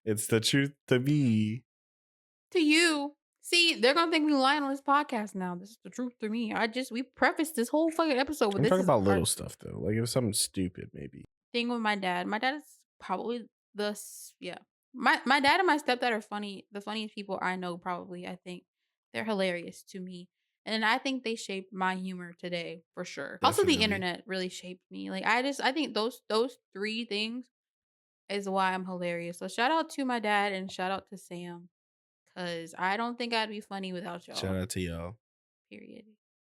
it's the truth to me. To you. See, they're gonna think me lying on this podcast now. This is the truth to me. We prefaced this whole fucking episode with I'm this talking is about our little stuff though. Like if something stupid, maybe. thing with my dad. My dad is probably yeah. My dad and my stepdad are funny, the funniest people I know probably, I think. They're hilarious to me. And I think they shaped my humor today for sure. Also the Definitely. internet really shaped me. Like I think those three things is why I'm hilarious. So shout out to my dad and shout out to Sam. Cause I don't think I'd be funny without Shout y'all. out to y'all. Period.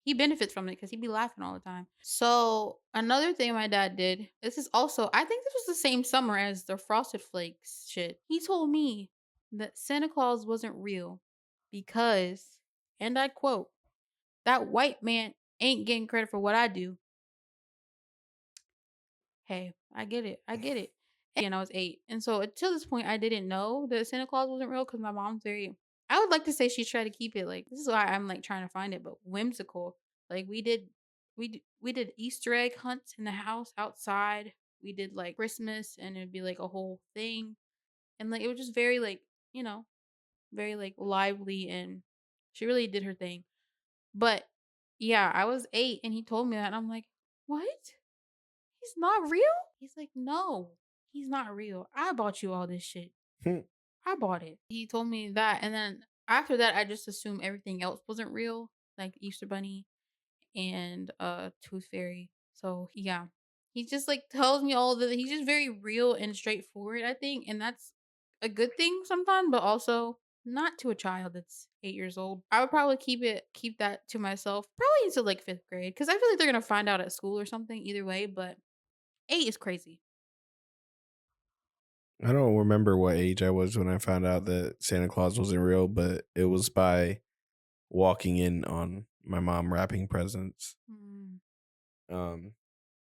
He benefits from it because he'd be laughing all the time. So another thing my dad did, this is also, I think this was the same summer as the Frosted Flakes shit. He told me that Santa Claus wasn't real because, and I quote, that white man ain't getting credit for what I do. Hey, I get it. I get it. And I was 8. And so until this point, I didn't know that Santa Claus wasn't real because my mom's very, I would like to say she tried to keep it like, this is why I'm like trying to find it, but whimsical. Like we did Easter egg hunts in the house outside. We did like Christmas and it'd be like a whole thing. And like, it was just very like, you know, very like lively and she really did her thing. But yeah, I was 8 and he told me that and I'm like, what? He's not real? He's like, no, he's not real. I bought you all this shit. I bought it. He told me that. And then after that, I just assumed everything else wasn't real, like Easter Bunny and Tooth Fairy. So yeah, he just like tells me all the, he's just very real and straightforward, I think. And that's a good thing sometimes, but also not to a child that's 8 years old. I would probably keep that to myself, probably until like 5th grade, because I feel like they're gonna find out at school or something either way. But 8 is crazy. I don't remember what age I was when I found out that Santa Claus wasn't real, but it was by walking in on my mom wrapping presents. Mm. Um,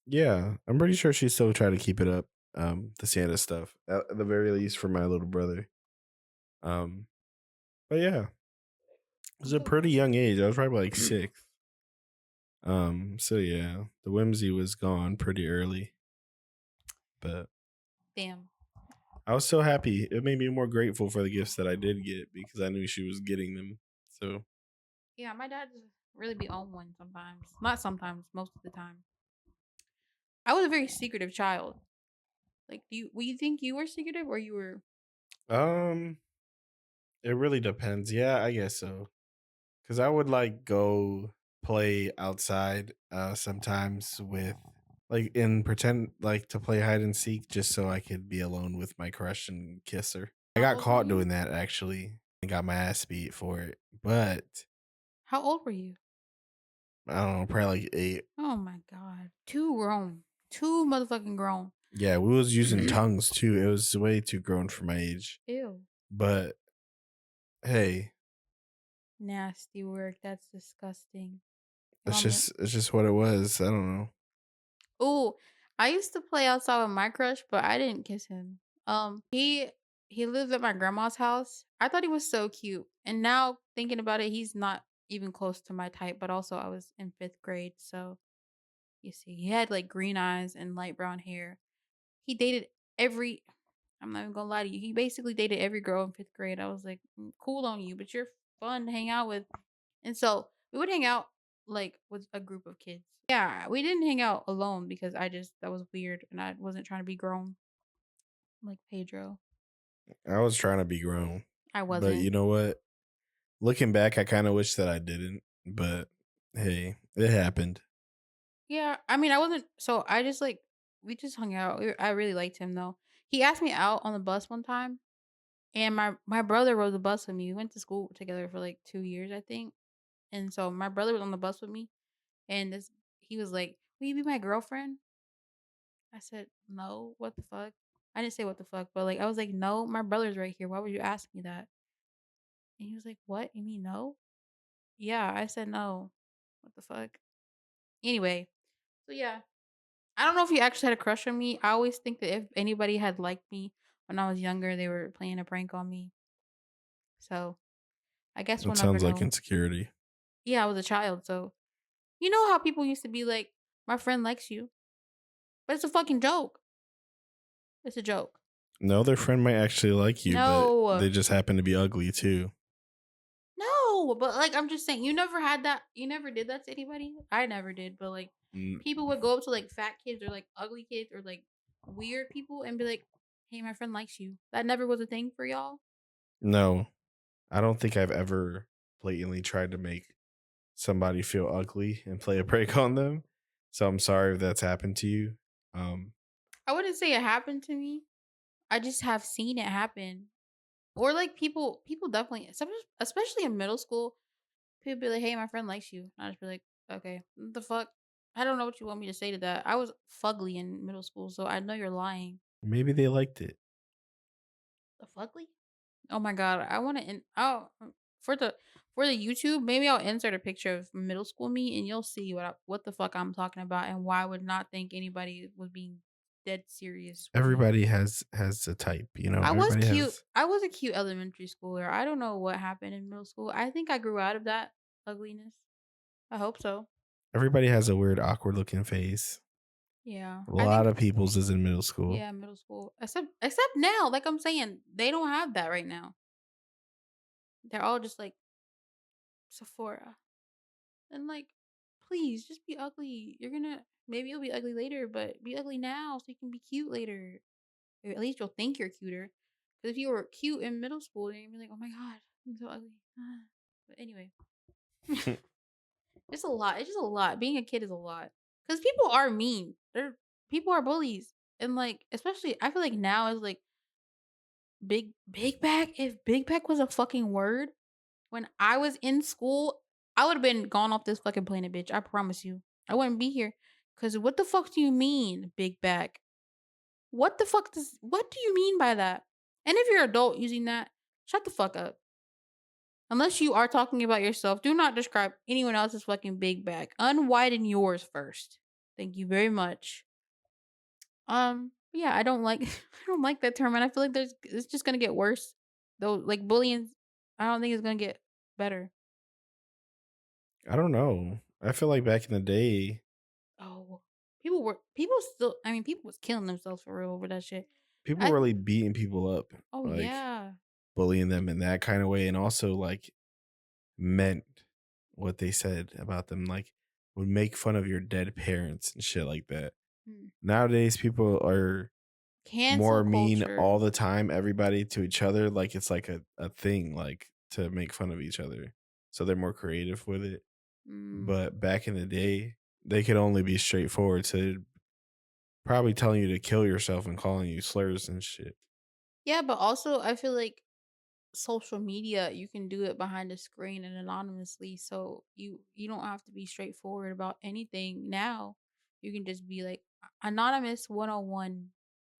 yeah, I'm pretty sure she still tried to keep it up. The Santa stuff, at the very least, for my little brother. Um, but yeah, it was a Okay. pretty young age. I was probably like 6. So yeah, the whimsy was gone pretty early, but Damn. I was so happy. It made me more grateful for the gifts that I did get because I knew she was getting them. So Yeah, my dad just really be on one sometimes. Not sometimes, most of the time. I was a very secretive child. Like, do you think you were secretive or you were? um it really depends. Yeah, I guess so. Cuz I would like go play outside sometimes with like in pretend like to play hide and seek just so I could be alone with my crush and kiss her. I How got old were caught you? doing that actually and got my ass beat for it. But How old were you? I don't know, probably like 8. Oh my god, too grown, too motherfucking grown. Yeah, we was using tongues too. It was way too grown for my age. Ew, But hey, nasty work. That's disgusting. Your it's mom. just what it was. I don't know. Oh, I used to play outside with my crush, but I didn't kiss him. He lived at my grandma's house. I thought he was so cute. And now thinking about it, he's not even close to my type, but also I was in 5th grade, so you see, he had like green eyes and light brown hair. He dated every I'm not even gonna lie to you. He basically dated every girl in 5th grade. I was like, cool on you, but you're fun to hang out with. And so we would hang out like with a group of kids. Yeah, we didn't hang out alone because that was weird and I wasn't trying to be grown like Pedro. I was trying to be grown, I but wasn't. you know what? Looking back, I kind of wish that I didn't. But hey, it happened. Yeah, I mean, I wasn't. So I just like, we just hung out. I really liked him though. He asked me out on the bus one time And my brother rode the bus with me. We went to school together for like 2 years, I think. And so my brother was on the bus with me, and this he was like, "Will you be my girlfriend?" I said, "No, what the fuck?" I didn't say what the fuck, but like I was like, "No, my brother's right here. Why would you ask me that?" And he was like, "What? You mean no?" Yeah, I said no. What the fuck? Anyway, so yeah, I don't know if he actually had a crush on me. I always think that if anybody had liked me when I was younger, they were playing a prank on me. So I guess we'll It never sounds like know. insecurity. Yeah, I was a child, so you know how people used to be like, "My friend likes you," but it's a fucking joke. It's a joke. No, their friend might actually like you, but No, they just happen to be ugly too. no, but like I'm just saying, you never had that. You never did that to anybody. I never did, but like N- people would go up to like fat kids or like ugly kids or like weird people and be like, "Hey, my friend likes you." That never was a thing for y'all. No, I don't think I've ever blatantly tried to make somebody feel ugly and play a prank on them. So I'm sorry if that's happened to you. Um, I wouldn't say it happened to me. I just have seen it happen. Or like people definitely, especially in middle school, people be like, "Hey, my friend likes you." I just be like, "Okay, what the fuck." I don't know what you want me to say to that. I was fugly in middle school, so I know you're lying. maybe they liked it. The fugly? Oh my god, I want to. For the YouTube, maybe I'll insert a picture of middle school me, and you'll see what the fuck I'm talking about, and why I would not think anybody was being dead serious with me. Everybody has a type, you know. I was Everybody cute. has. I was a cute elementary schooler. I don't know what happened in middle school. I think I grew out of that ugliness. I hope so. Everybody has a weird, awkward looking face. Yeah. A I lot think of people's is in middle school. yeah, middle school. Except now, like I'm saying, they don't have that right now. They're all just like Sephora. And like, please just be ugly. You're gonna maybe you'll be ugly later, but be ugly now so you can be cute later. Or at least you'll think you're cuter. Because if you were cute in middle school, then you'd be like, oh my god, I'm so ugly. But anyway, it's a lot. It's just a lot. Being a kid is a lot. Because people are mean. People are bullies. And like, especially I feel like now is like big back. If big back was a fucking word, when I was in school, I would have been gone off this fucking planet, bitch. I promise you. I wouldn't be here. Cause what the fuck do you mean, big back? What do you mean by that? And if you're an adult using that, shut the fuck up. Unless you are talking about yourself, do not describe anyone else's fucking big back. Unwiden yours first. Thank you very much. Yeah, I don't like I don't like that term, and I feel like it's just gonna get worse. Though like bullying, I don't think it's gonna get better. I don't know. I feel like back in the day, Oh, people was killing themselves for real over that shit. people I were really beating people up, oh like yeah. bullying them in that kind of way, and also like meant what they said about them, like would make fun of your dead parents and shit like that. Hmm. Nowadays, people are Cancel more mean culture. all the time, everybody to each other, like it's like a thing, like to make fun of each other. So they're more creative with it. Mm. But back in the day, they could only be straightforward to probably telling you to kill yourself and calling you slurs and shit. Yeah, but also I feel like social media, you can do it behind a screen and anonymously, so you don't have to be straightforward about anything now. You can just be like anonymous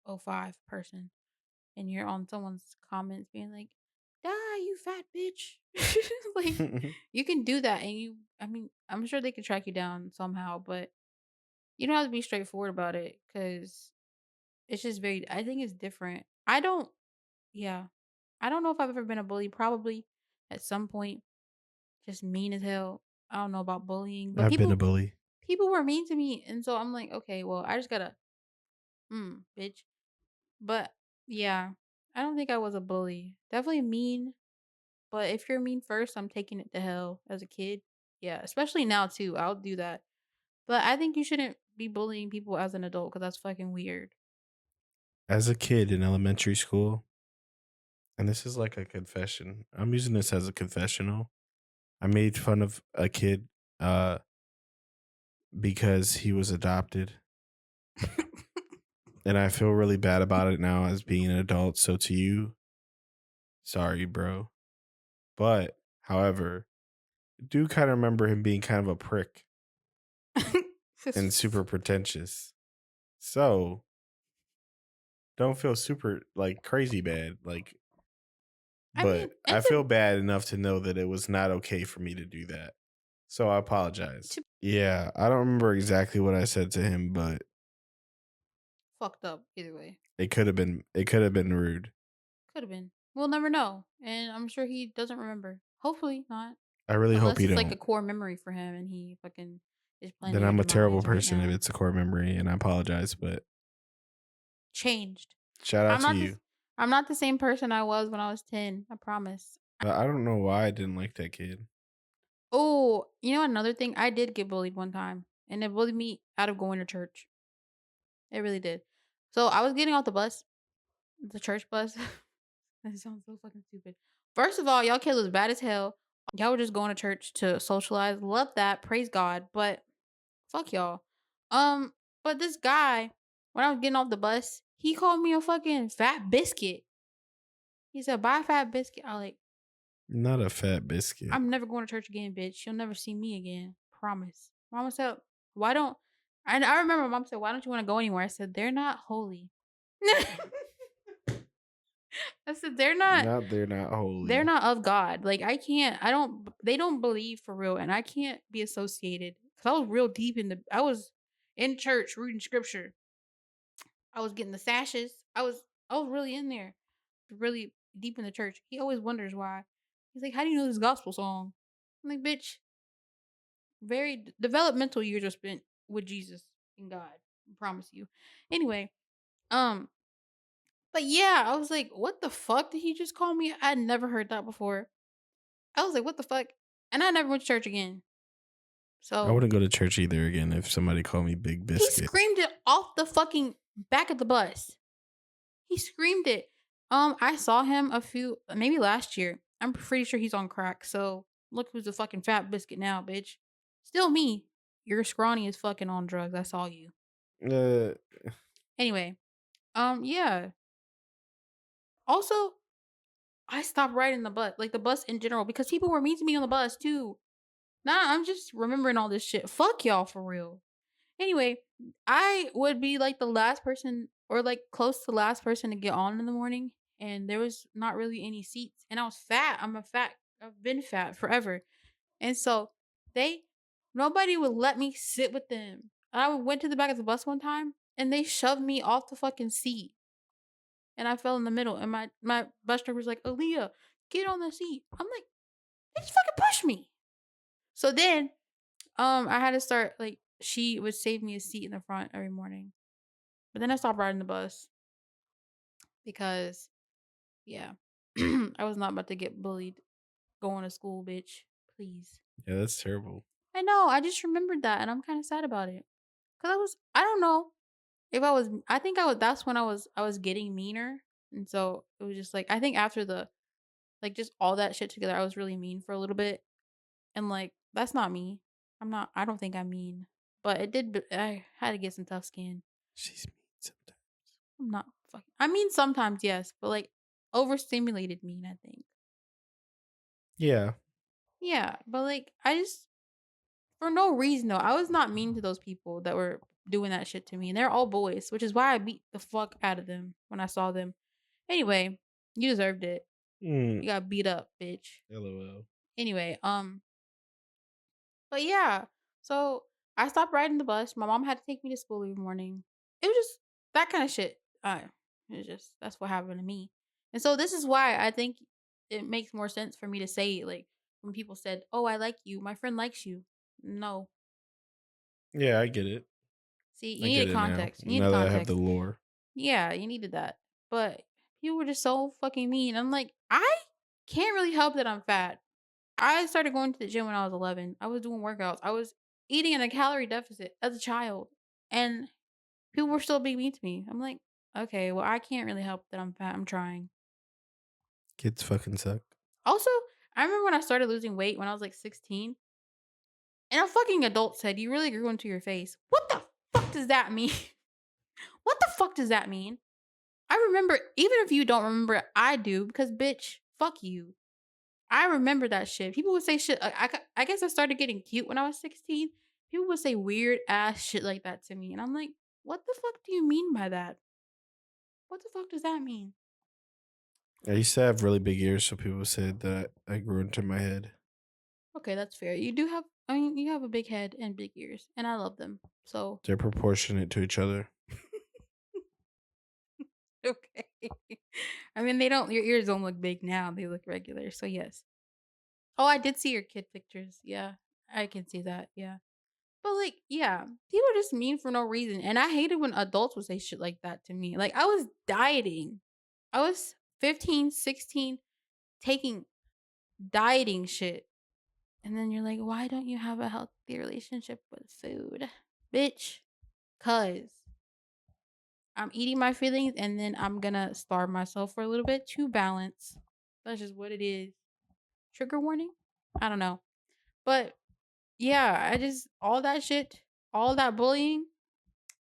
10105 person, and you're on someone's comments being like, "Die, you fat bitch." Like you can do that, and I mean, I'm sure they can track you down somehow, but you don't have to be straightforward about it because it's just very. I think it's different. I don't. Yeah, I don't know if I've ever been a bully. Probably at some point, just mean as hell. I don't know about bullying, but I've been a bully. people were mean to me, and so I'm like, okay, well, I just gotta, bitch. But yeah, I don't think I was a bully. Definitely mean. But if you're mean first, I'm taking it to hell as a kid. Yeah, especially now too. I'll do that. But I think you shouldn't be bullying people as an adult because that's fucking weird. As a kid in elementary school, and this is like a confession. I'm using this as a confessional. I made fun of a kid uh because he was adopted, and I feel really bad about it now as being an adult. So to you, Sorry, bro. But, however, I do kind of remember him being kind of a prick and super pretentious. So, don't feel super like crazy bad. Like, I mean, but I feel bad enough to know that it was not okay for me to do that. So I apologize. to Yeah, I don't remember exactly what I said to him, but fucked up either way. it could have been rude. Could have been. We'll never know, and I'm sure he doesn't remember. Hopefully not, I really hope unless you it's like a don't. core memory for him and he fucking is playing Then in your I'm a terrible demise right person if now. it's a core memory, and I apologize. But Changed. shout out I'm to not you. this. I'm not the same person I was when I was 10. I promise. I don't know why I didn't like that kid. Oh, you know another thing? I did get bullied one time, and it bullied me out of going to church. It really did. So I was getting off the church bus. That sounds so fucking stupid. First of all, y'all kids was bad as hell. Y'all were just going to church to socialize. Love that. Praise God. But fuck y'all. Um, but this guy, when I was getting off the bus, he called me a fucking fat biscuit. He said, "Bye, fat biscuit." I like, Not a fat biscuit. I'm never going to church again, bitch. You'll never see me again. Promise. Mama said, why don't I remember mom said, why don't you want to go anywhere? I said, they're not holy. I said, Not they're not they're holy. not of God. Like I don't they don't believe for real and I can't be associated cuz I was real deep I was in church reading scripture. I was getting the sashes. I was really in there. Really deep in the church. He always wonders why. He's like, "How do you know this gospel song?" I'm like, "Bitch, developmental years are spent with Jesus and God. I promise you." Anyway, um but yeah, I was like, "What the fuck did he just call me?" I'd never heard that before. I was like, "What the fuck?" And I never went to church again. I So wouldn't go to church either again if somebody called me Big he Biscuit. screamed it off the fucking back of the bus. He screamed it. I saw him a few maybe last year. I'm pretty sure he's on crack. So look who's a fucking fat biscuit now, bitch. Still me. You're scrawny as fucking on drugs. I saw you. Uh, Anyway, yeah. Also, I stopped riding the bus, like the bus in general, because people were mean to me on the bus too. Nah, I'm just remembering all this shit. Fuck y'all for real. Anyway, I would be like the last person or like close to the last person to get on in the morning, and there was not really any seats. And I was fat. I've been fat forever. And so they nobody would let me sit with them. I went to the back of the bus one time and they shoved me off the fucking seat and I fell in the middle. And my bus driver was like, "Aaliyah, get on the seat." I'm like, "They just fucking push me." So then, I had to start like she would save me a seat in the front every morning. But then I stopped riding the bus because, yeah, I was not about to get bullied going to school, bitch. Please. yeah, that's terrible. I know. I just remembered that, and I'm kind of sad about it. Cause I don't know if I was. I think I was. That's when I was getting meaner, and so it was just like I think after the like just all that shit together, I was really mean for a little bit, and like that's not me. I'm not. I don't think I'm mean, but it did. I had to get some tough skin. She's mean sometimes. I'm not fucking. I mean, sometimes yes, but like overstimulated mean. I think. Yeah. Yeah, but like I just for no reason though. I was not mean to those people that were doing that shit to me, and they're all boys, which is why I beat the fuck out of them when I saw them. Anyway, you deserved it. Mm, You got beat up, bitch. LOL. Anyway, but yeah, so I stopped riding the bus. My mom had to take me to school every morning. It was just that kind of shit. It's just that's what happened to me. And so this is why I think it makes more sense for me to say like when people said, "Oh, I like you. My friend likes you." No. Yeah, I get it. See, you I get needed it now. context. You needed Now that I have the context. lore. Yeah, you needed that. But people were just so fucking mean. I'm like, I can't really help that I'm fat. I started going to the gym when I was 11. I was doing workouts. I was eating in a calorie deficit as a child. And people were still being mean to me. I'm like, okay, well, I can't really help that I'm fat. I'm trying. Kids fucking suck. Also, I remember when I started losing weight when I was like 16, and a fucking adult said, "You really grew into your face." What the fuck does that mean? What the fuck does that mean? I remember, even if you don't remember, I do because bitch, fuck you. I remember that shit. People would say shit. I guess I started getting cute when I was 16. People would say weird ass shit like that to me, and I'm like, what the fuck do you mean by that? What the fuck does that mean? I used to have really big ears, so people said that I grew into my head. Okay, that's fair. You do have. I mean, you have a big head and big ears, and I love them. So They're proportionate to each other. okay. I mean, they don't. Your ears don't look big now. They look regular. So yes. Oh, I did see your kid pictures. Yeah, I can see that. Yeah. But like, yeah, people are just mean for no reason. And I hated when adults would say shit like that to me. Like I was dieting. I was 15, 16, taking dieting shit. And then you're like, why don't you have a healthy relationship with food? Bitch. Cause I'm eating my feelings and then I'm gonna starve myself for a little bit to balance. That's just what it is. Trigger warning? I don't know. But yeah, I just all that shit, all that bullying.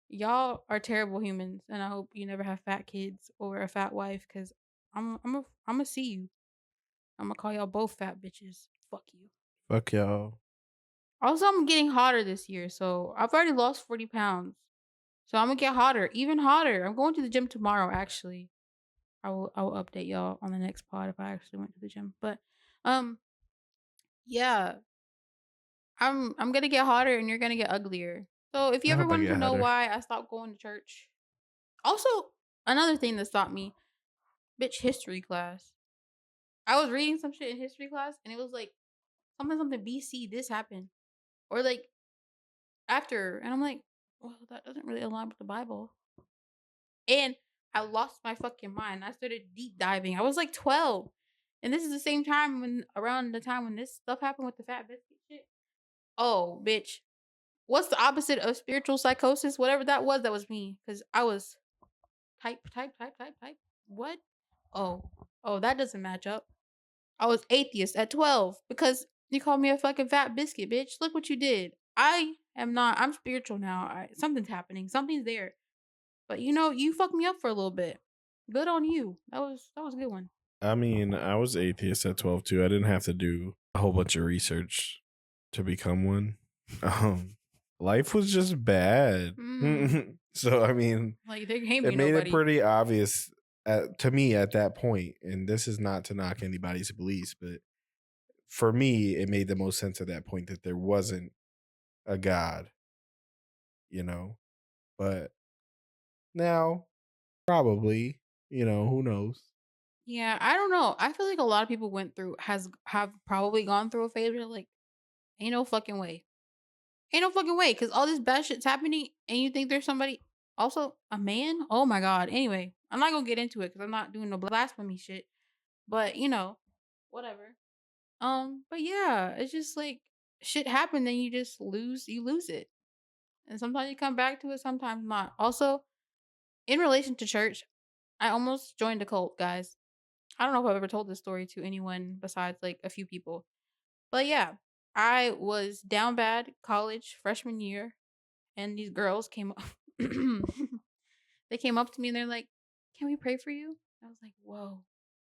Y'all are terrible humans, and I hope you never have fat kids or a fat wife. Cause I'm gonna see you. I'm gonna call y'all both fat bitches. Fuck you. Fuck y'all. Also, I'm getting hotter this year, so I've already lost 40 pounds. So I'm gonna get hotter, even hotter. I'm going to the gym tomorrow. Actually, I will update y'all on the next pod if I actually went to the gym. But um, yeah, I'm gonna get hotter, and you're gonna get uglier. So if you I ever hope I wanted to get know hotter. why I stopped going to church, also another thing that stopped me, bitch, history class. I was reading some shit in history class, and it was like something BC. This happened, or like after, and I'm like, well, that doesn't really align with the Bible. And I lost my fucking mind. I started deep diving. I was like 12, and this is the same time when around the time when this stuff happened with the fat biscuit shit. Oh, bitch, what's the opposite of spiritual psychosis? Whatever that was me. Because I was type. What? Oh, oh, that doesn't match up. I was atheist at 12 because you called me a fucking fat biscuit, bitch. Look what you did. I am not. I'm spiritual now. Something's happening. Something's there. But you fucked me up for a little bit. Good on you. That was a good one. I mean, I was atheist at 12 too. I didn't have to do a whole bunch of research to become one. Um, Life was just bad. Mm, So, I mean, like there can't it be made it nobody. pretty obvious to me at that point, and this is not to knock anybody's beliefs, but for me, it made the most sense at that point that there wasn't a God, you know? But now, probably, who knows? Yeah, I don't know. I feel like a lot of people went through has have probably gone through a phase where like ain't no fucking way. Ain't no fucking way cuz all this bad shit's happening and you think there's somebody also a man? Oh my god. Anyway, I'm not going to get into it cuz I'm not doing no blasphemy shit. But, whatever. But yeah, it's just like shit happened and you lose it. And sometimes you come back to it, sometimes not. Also, in relation to church, I almost joined a cult, guys. I don't know if I've ever told this story to anyone besides like a few people. But yeah, I was down bad college freshman year, and these girls came up. They came up to me and they're like, "Can we pray for you?" I was like, "Whoa,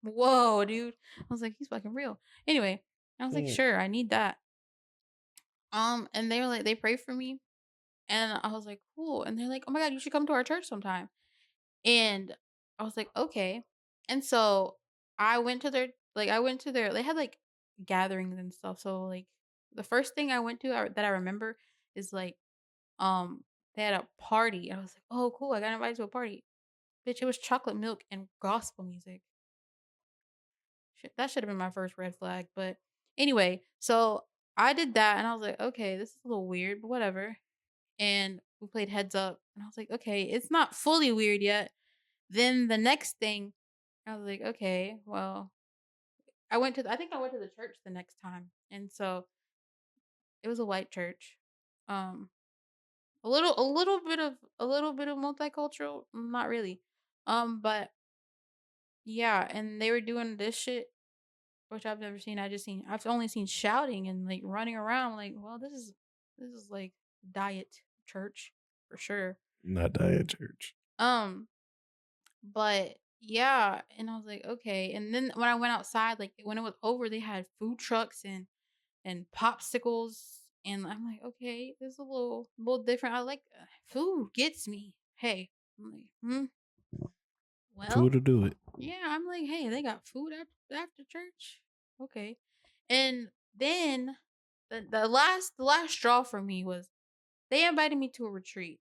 whoa, dude!" I was like, "He's fucking real." Anyway, I was like, Mm. "Sure, I need that." And they were like, they prayed for me, and I was like, "Cool." And they're like, "Oh my god, you should come to our church sometime." And I was like, "Okay." And so I went to their they had like gatherings and stuff. So like the first thing I went to that I remember is like they had a party. I was like, "Oh, cool. I got invited to a party." Bitch, it was chocolate milk and gospel music. Shit, that should have been my first red flag, but anyway, so I did that and I was like, "Okay, this is a little weird, but whatever." And we played heads up and I was like, "Okay, it's not fully weird yet." Then the next thing I was like, okay, well, I think I went to the church the next time. And so it was a white church. Um a little bit of multicultural, not really. But yeah, and they were doing this shit which I've never seen. I've only seen shouting and like running around. I'm like, well, this is like diet church for sure. Not diet church. Um but Yeah, and I was like, "Okay." And then when I went outside, like, when it was over, they had food trucks and popsicles, and I'm like, "Okay, this is a little different." I like food gets me. Hey, I'm like, Food well, to do it. yeah, I'm like, "Hey, they got food after church? Okay." And then the last straw for me was they invited me to a retreat.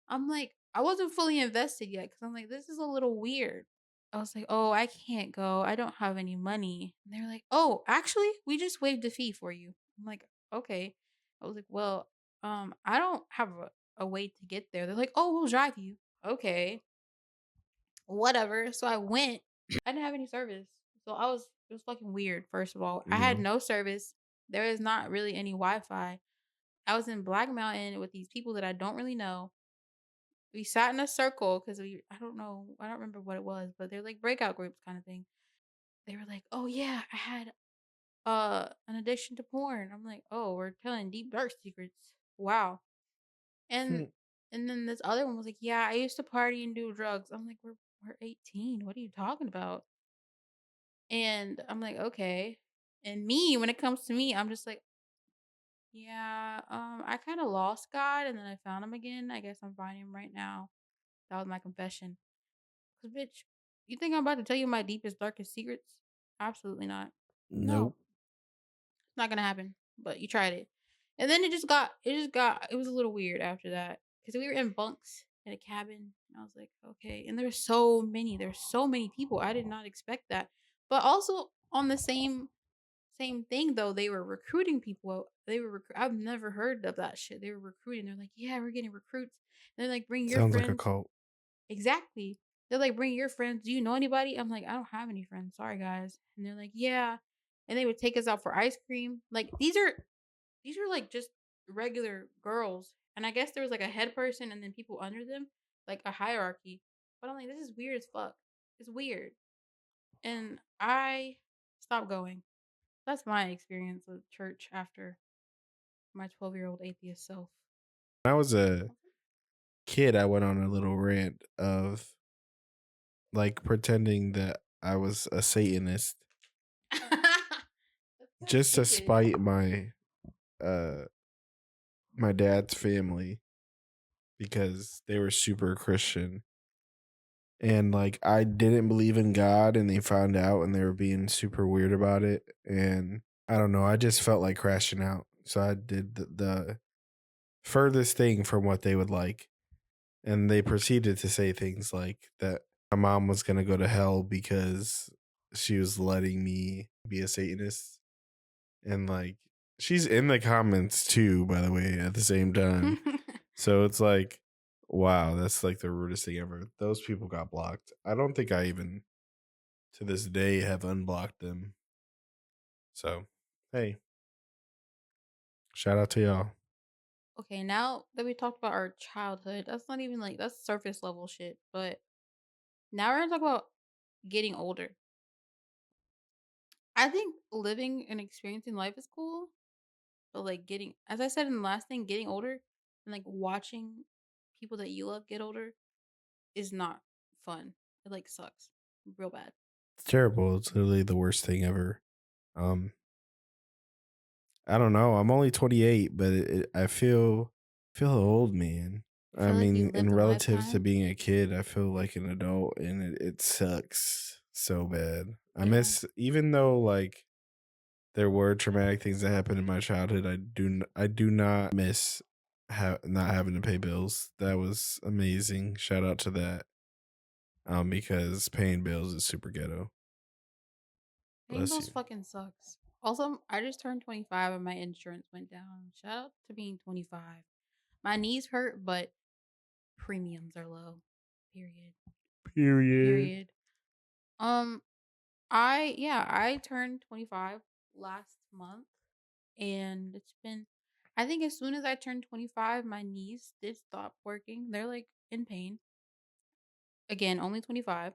I'm like, I wasn't fully invested yet because I'm like, this is a little weird. I was like, oh, I can't go. I don't have any money. And they're like, oh, actually, we just waived a fee for you. I'm like, okay. I was like, well, I don't have a way to get there. They're like, oh, we'll drive you. Okay, whatever. So I went. I didn't have any service. So it was fucking weird, first of all. I had No. no service. There is not really any Wi Fi. I was in Black Mountain with these people that I don't really know. We sat in a circle because I don't know, I don't remember what it was, but they're like breakout groups kind of thing. They were like, "Oh yeah, I had an addiction to porn." I'm like, "Oh, we're telling deep dark secrets. Wow." And Hmm. and then this other one was like, "Yeah, I used to party and do drugs." I'm like, "We're 18. What are you talking about?" And I'm like, "Okay." And me, when it comes to me, I'm just like, "Yeah, I kind of lost God and then I found him again. I guess I'm finding him right now." That was my confession. 'Cause bitch, you think I'm about to tell you my deepest, darkest secrets? Absolutely not. No, Nope. it's not gonna happen. But you tried it. And then it was a little weird after that. Because we were in bunks in a cabin. And I was like, okay. And there's so many people. I did not expect that. But also on the same thing though, they were recruiting people. I've never heard of that shit. They were recruiting. They're like, yeah, we're getting recruits. And they're like, bring your Sounds like a friends. cult. Exactly. They're like, "Bring your friends. Do you know anybody?" I'm like, "I don't have any friends. Sorry, guys." And they're like, "Yeah." And they would take us out for ice cream. Like these are like just regular girls. And I guess there was like a head person and then people under them, like a hierarchy. But I'm like, this is weird as fuck. It's weird. And I stopped going. That's my experience with church after my 12-year-old atheist self. When I was a kid, I went on a little rant of like pretending that I was a Satanist That's so just to stupid. spite uh my dad's family because they were super Christian. And like I didn't believe in God and they found out and they were being super weird about it. And I don't know, I just felt like crashing out. So I did the furthest thing from what they would like. And they proceeded to say things like that my mom was going to go to hell because she was letting me be a Satanist. And like, she's in the comments too, by the way, at the same time. So it's like, wow, that's like the rudest thing ever. Those people got blocked. I don't think I even to this day have unblocked them. So, hey, shout out to y'all. Okay, now that we talked about our childhood, that's not even like that's surface level shit. But now we're gonna talk about getting older. I think living and experiencing life is cool, but like getting, as I said in the last thing, getting older and like watching people that you love get older is not fun. It like sucks real bad. It's terrible. It's literally the worst thing ever. Um, I don't know. I'm only 28, but I feel old, man. You I feel like you mean, in lived a relative to lifetime. being a kid, I feel like an adult, and it sucks so bad. I Yeah, miss, even though like there were traumatic things that happened in my childhood. I do not miss not having to pay bills. That was amazing. Shout out to that. Because paying bills is super ghetto. paying Bless bills you. fucking sucks. Also, I just turned 25 and my insurance went down. Shout out to being 25. My knees hurt, but premiums are low. Period. Period. Period. I turned 25 last month and it's been I think as soon as I turned 25, my knees did stop working. They're like in pain. Again, only 25.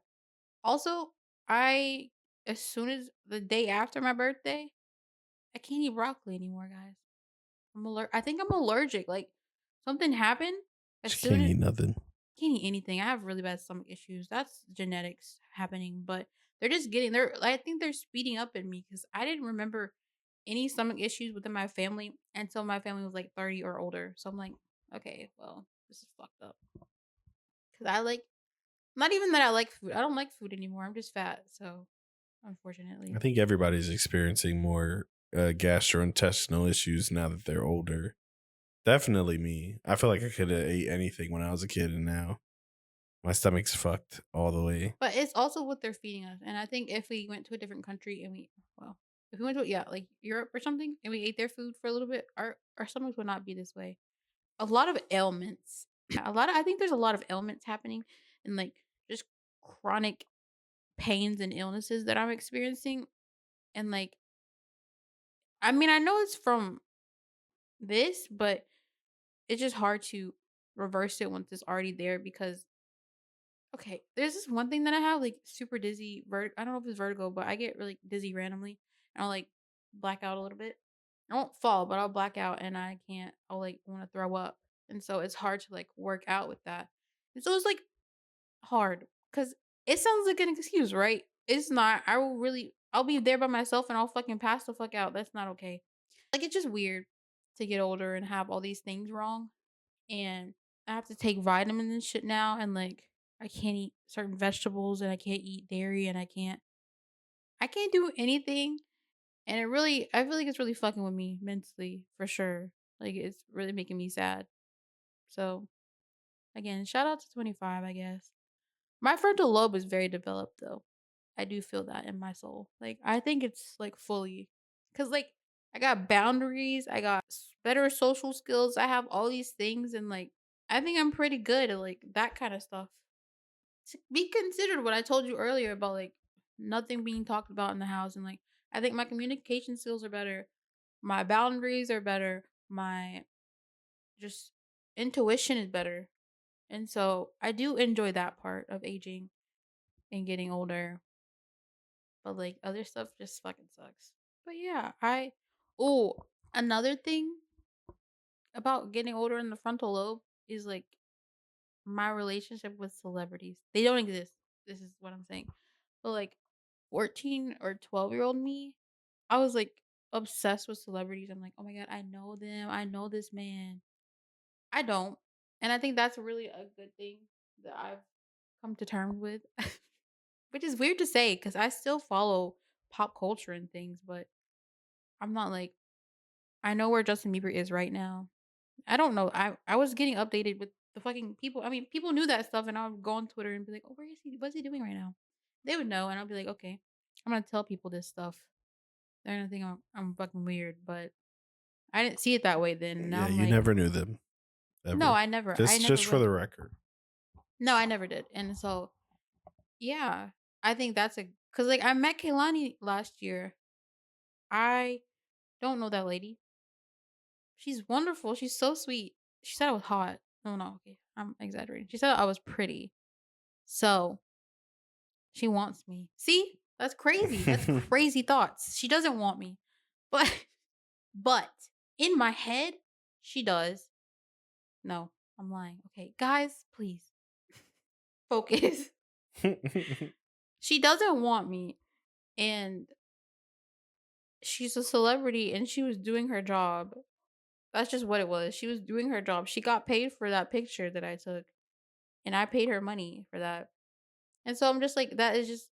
Also, I as soon as the day after my birthday, I can't eat broccoli anymore, guys. I think I'm allergic. Like something happened as She soon can't as eat nothing. can't eat anything. I have really bad stomach issues. That's genetics happening, but they're just getting they're I think they're speeding up in me because I didn't remember any stomach issues within my family until my family was like 30 or older. So I'm like, okay, well, this is fucked up. Cause I like not even that I like food. I don't like food anymore. I'm just fat. So I unfortunately. think everybody's experiencing more gastrointestinal issues now that they're older. Definitely me. I feel like I could have ate anything when I was a kid, and now my stomach's fucked all the way. But it's also what they're feeding us. And I think if we went to a different country and well, if we went to yeah, like Europe or something and we ate their food for a little bit, our stomachs would not be this way. A lot of ailments. I think there's a lot of ailments happening and like just chronic pains and illnesses that I'm experiencing. And like I mean, I know it's from this, but it's just hard to reverse it once it's already there because okay, there's this one thing that I have like super dizzy I don't know if it's vertigo, but I get really dizzy randomly and I'll like black out a little bit. I won't fall, but I'll black out and I'll like want to throw up. And so it's hard to like work out with that. And so it's like hard because it sounds like an excuse, right? It's not. I'll be there by myself and I'll fucking pass the fuck out. That's not okay. Like, it's just weird to get older and have all these things wrong. And I have to take vitamins and shit now. And like, I can't eat certain vegetables and I can't eat dairy and I can't do anything. And I feel like it's really fucking with me mentally for sure. Like, it's really making me sad. So, again, shout out to 25, I guess. My frontal lobe is very developed though. I do feel that in my soul. Like I think it's like fully cuz like I got boundaries, I got better social skills. I have all these things and like I think I'm pretty good at like that kind of stuff. To be considered what I told you earlier about like nothing being talked about in the house and like I think my communication skills are better. My boundaries are better. My just intuition is better. And so I do enjoy that part of aging and getting older. But like other stuff just fucking sucks. But yeah, oh, another thing about getting older in the frontal lobe is like my relationship with celebrities. They don't exist. This is what I'm saying. But like 14 or 12-year-old me, I was like obsessed with celebrities. I'm like, "Oh my god, I know them. I know this man." I don't. And I think that's really a good thing that I've come to terms with. Which is weird to say cuz I still follow pop culture and things, but I'm not like I know where Justin Bieber is right now. I don't know. I was getting updated with the fucking people. I mean, people knew that stuff, and I would go on Twitter and be like, "Oh, where is he? What's he doing right now?" They would know, and I'll be like, "Okay, I'm gonna tell people this stuff." They're gonna think I'm fucking weird, but I didn't see it that way then. Now Yeah, I'm you like, never knew them no, ever. I never Just for would. the record. No, I never did. And so, yeah, I think that's a because like I met Kaylani last year. I don't know that lady. She's wonderful. She's so sweet. She said I was hot. No, no, okay. I'm exaggerating. She said I was pretty. So she wants me. See? That's crazy. That's crazy thoughts. She doesn't want me. But but in my head, she does. No, I'm lying. Okay. Guys, please focus. She doesn't want me. And she's a celebrity and she was doing her job. That's just what it was. She was doing her job. She got paid for that picture that I took. And I paid her money for that. And so I'm just like, that is just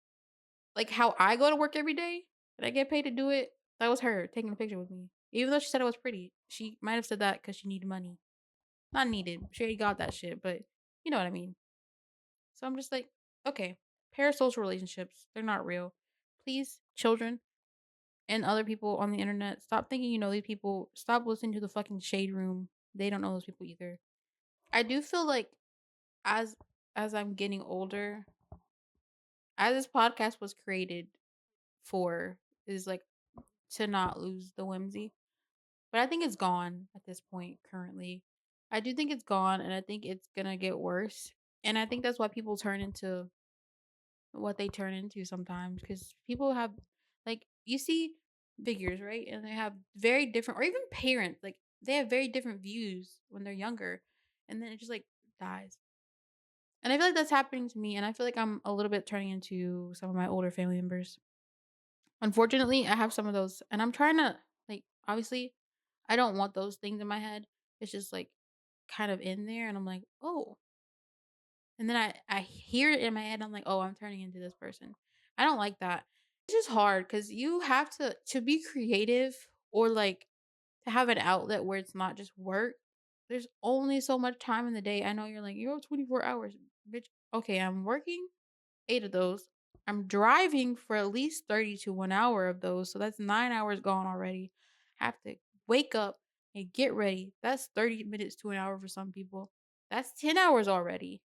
like how I go to work every day and I get paid to do it. That was her taking a picture with me. Even though she said I was pretty. She might have said that because she needed money. Not needed. She already got that shit, but you know what I mean. So I'm just like, okay, parasocial relationships, they're not real. Please, children and other people on the internet, stop thinking you know these people. Stop listening to the fucking shade room. They don't know those people either. I do feel like as I'm getting older, as this podcast was created for, is like to not lose the whimsy. But I think it's gone at this point currently. I do think it's gone and I think it's gonna get worse. And I think that's why people turn into what they turn into sometimes because people have like you see figures, right? And they have very different or even parents, like they have very different views when they're younger and then it just like dies. And I feel like that's happening to me, and I feel like I'm a little bit turning into some of my older family members. Unfortunately, I have some of those, and I'm trying to, like, obviously, I don't want those things in my head. It's just like kind of in there, and I'm like, oh, and then I hear it in my head. I'm like, oh, I'm turning into this person. I don't like that. It's just hard because you have to be creative or like to have an outlet where it's not just work. There's only so much time in the day. I know you're like, you have 24 hours, bitch. Okay, I'm working 8 of those. I'm driving for at least 30 to 1 hour of those, so that's 9 hours gone already. Have to wake up and get ready. That's 30 minutes to an hour for some people. That's 10 hours already.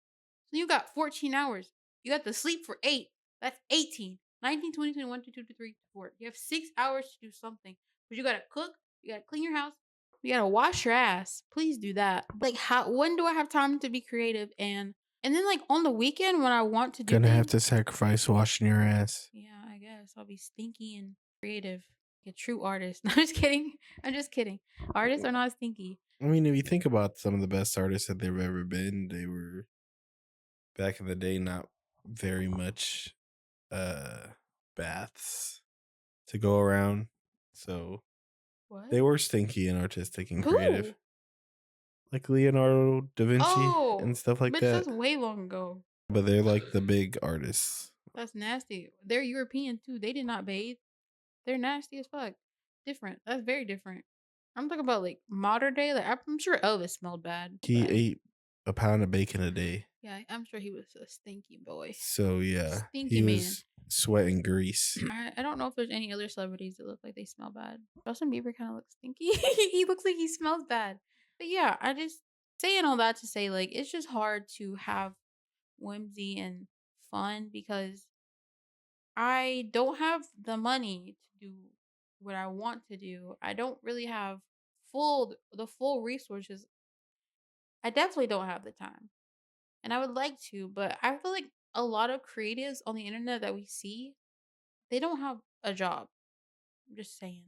So you got 14 hours. You got to sleep for 8. That's 18. 19, 20, 21, 22, 23, 24. You have 6 hours to do something. But you gotta cook, you gotta clean your house, you gotta wash your ass. Please do that. Like how when do I have time to be creative and then like on the weekend when I want to do Gonna have things, to sacrifice washing your ass. yeah, I guess I'll be stinky and creative. Like a true artist. No, I'm just kidding. I'm just kidding. Artists are not stinky. I mean, if you think about some of the best artists that they've ever been, they were back in the day not very much uh baths to go around. So What? they were stinky and artistic and creative. Who? Like Leonardo da Vinci and Oh, stuff like bitch, that. that's way long ago. But they're like the big artists. That's nasty. They're European too. They did not bathe. They're nasty as fuck. Different. That's very different. I'm talking about like modern day. Like I'm sure Elvis smelled bad. He But ate a pound of bacon a day. yeah, I'm sure he was a stinky boy. So yeah, Stinky he man. was sweating grease. I don't know if there's any other celebrities that look like they smell bad. Justin Bieber kind of looks stinky. He looks like he smells bad. But yeah, I just saying all that to say like it's just hard to have whimsy and fun because I don't have the money to do what I want to do. I don't really have full resources. I definitely don't have the time. And I would like to, but I feel like a lot of creatives on the internet that we see, they don't have a job. I'm just saying.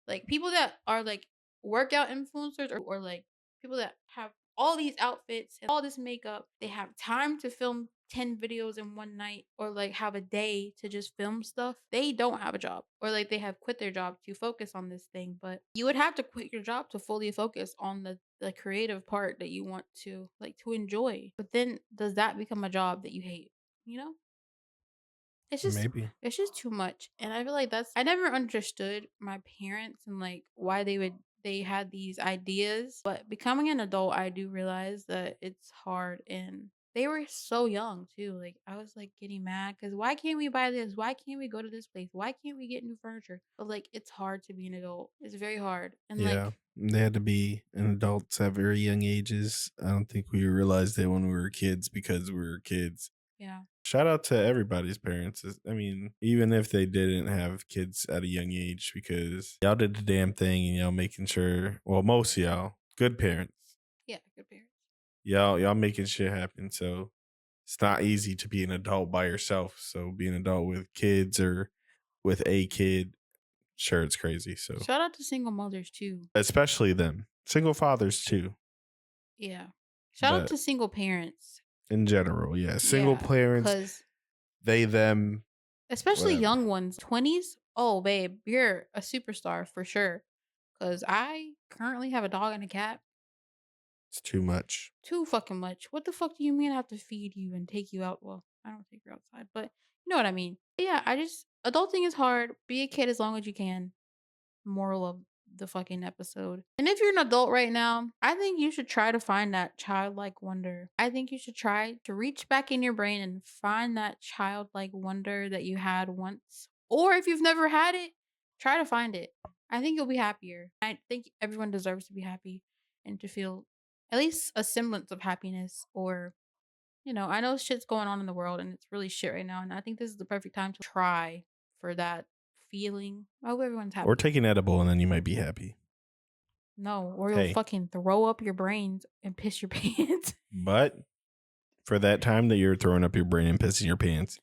Like people that are like workout influencers or like people that have all these outfits and all this makeup, they have time to film 10 videos in one night or like have a day to just film stuff. They don't have a job or like they have quit their job to focus on this thing, but you would have to quit your job to fully focus on the creative part that you want to like to enjoy. But then does that become a job that you hate? You know? It's just Maybe. it's just too much, and I feel like that's I never understood my parents and, like, why they had these ideas, but becoming an adult, I do realize that it's hard, and they were so young too, like, I was, like, getting mad because "Why can't we buy this? Why can't we go to this place? Why can't we get new furniture?" But, like, it's hard to be an adult. It's very hard, and, Yeah. like They had to be an adults at very young ages. I don't think we realized it when we were kids because we were kids. yeah. Shout out to everybody's parents. I mean, even if they didn't have kids at a young age, because y'all did the damn thing and y'all making sure, well, most of y'all, good parents. Yeah, good parents. Y'all making shit happen. So it's not easy to be an adult by yourself. So be an adult with kids or with a kid, sure, it's crazy. So Shout out to single mothers too. especially them. Single fathers too. Yeah. Shout out But to single parents. in general, yeah. Single Yeah, parents, because they, them, especially whatever. young ones, 20s. Oh, babe, you're a superstar for sure. Cause I currently have a dog and a cat. It's too much. Too fucking much. What the fuck do you mean I have to feed you and take you out? Well, I don't take you outside, but you know what I mean. Yeah, I just adulting is hard. Be a kid as long as you can. Moral of the fucking episode. And if you're an adult right now, I think you should try to find that childlike wonder. I think you should try to reach back in your brain and find that childlike wonder that you had once. Or if you've never had it, try to find it. I think you'll be happier. I think everyone deserves to be happy and to feel at least a semblance of happiness or I know shit's going on in the world and it's really shit right now. And I think this is the perfect time to try for that feeling. I hope everyone's Or happy. take an edible and then you might be happy. No, or you'll Hey, fucking throw up your brains and piss your pants. but for that time that you're throwing up your brain and pissing your pants,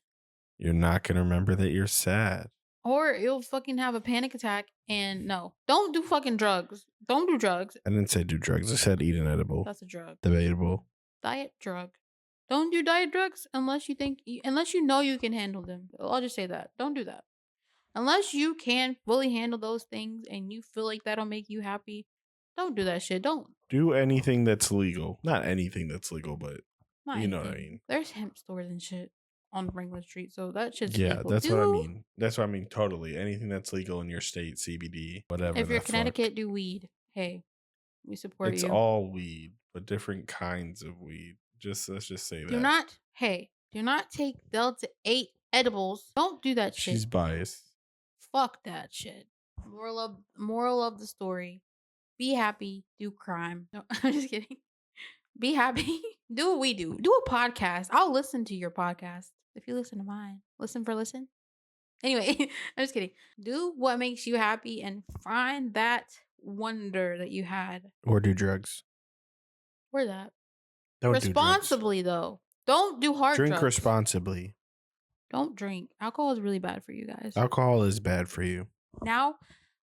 you're not going to remember that you're sad. Or you'll fucking have a panic attack and no. Don't do fucking drugs. Don't do drugs. I didn't say do drugs. I said eat an edible. That's a drug. Debatable. Diet drug. Don't do diet drugs unless unless you know you can handle them. I'll just say that. Don't do that. Unless you can fully handle those things and you feel like that'll make you happy, don't do that shit. Don't. Do anything that's legal. Not anything that's legal, but Not you know what I anything. mean. There's hemp stores and shit on Ringwood Street, so that shit's Yeah, legal. that's what I Do mean. That's what I mean. Totally. Anything that's legal in your state, CBD, whatever if you're the fuck. Connecticut, do weed. Hey, we support It's you. all weed, but different kinds of weed. Just let's just say Do that. not, hey, do not take Delta 8 edibles. Don't do that shit. She's biased. Fuck that shit. Moral of the story. Be happy, do crime. No, I'm just kidding. Be happy. Do what we do. Do a podcast. I'll listen to your podcast. If you listen to mine. Listen for listen. Anyway, I'm just kidding. Do what makes you happy and find that wonder that you had. Or do drugs. Or that. Don't do drugs. Responsibly though. Don't do hard Drink drugs. responsibly. Don't drink. Alcohol is really bad for you guys. Alcohol is bad for you. Now,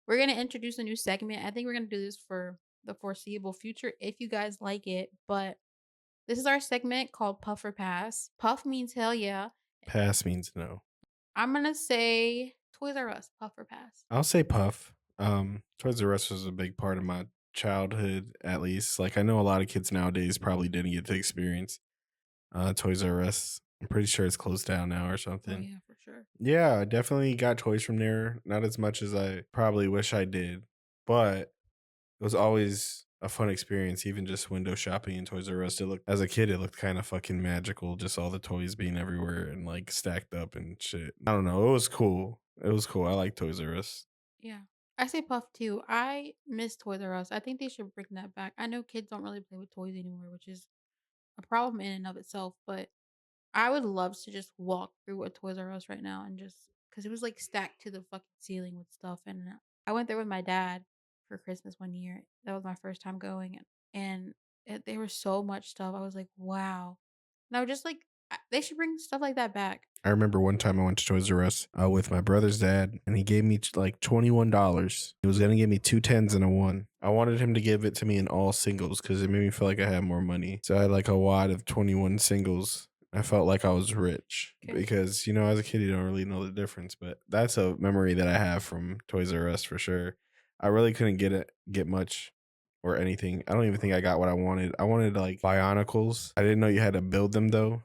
we're going to introduce a new segment. I think we're going to do this for the foreseeable future if you guys like it. But this is our segment called Puff or Pass. Puff means hell yeah. Pass means no. I'm going to say Toys R Us. Puff or Pass. I'll say puff. Toys R Us was a big part of my childhood, at least. Like I know a lot of kids nowadays probably didn't get to experience Toys R Us. I'm pretty sure it's closed down now or Oh, something. yeah, for sure. Yeah, I definitely got toys from there. Not as much as I probably wish I did, but it was always a fun experience. Even just window shopping in Toys R Us, as a kid, it looked kind of fucking magical. Just all the toys being everywhere and like stacked up and shit. I don't know. It was cool. It was cool. I like Toys R Us. Yeah. I say Puff too. I miss Toys R Us. I think they should bring that back. I know kids don't really play with toys anymore, which is a problem in and of itself, but I would love to just walk through a Toys R Us right now and just because it was like stacked to the fucking ceiling with stuff. And I went there with my dad for Christmas one year. That was my first time going, and there was so much stuff. I was like, wow. And I was just like, they should bring stuff like that back. I remember one time I went to Toys R Us with my brother's dad, and he gave me like $21. He was gonna give me 2 10s and a 1. I wanted him to give it to me in all singles because it made me feel like I had more money. So I had like a wad of 21 singles. I felt like I was rich Okay. because, you know, as a kid, you don't really know the difference. But that's a memory that I have from Toys R Us for sure. I really couldn't get much or anything. I don't even think I got what I wanted. I wanted like Bionicles. I didn't know you had to build them though.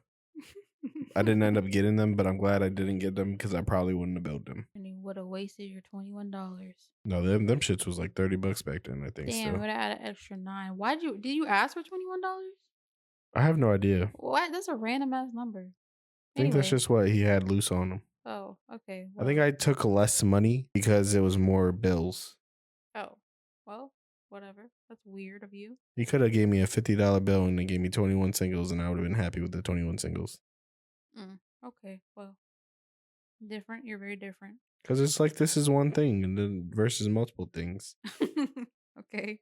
I didn't end up getting them, but I'm glad I didn't get them because I probably wouldn't have built them. And you would have wasted your $21. No, them shits was like $30 back then, I think. Damn, So would have added an extra 9. Did you ask for $21? I have no idea. What? That's a random ass number. I think that's Anyway. just what he had loose on him. Oh, okay. I think I took less money because it was more bills. Oh, well, whatever. That's weird of you. He could have gave me a $50 bill and then gave me 21 singles, and I would have been happy with the 21 singles. Okay, well, different. You're very different. Because it's like this is one thing and then versus multiple things. Okay.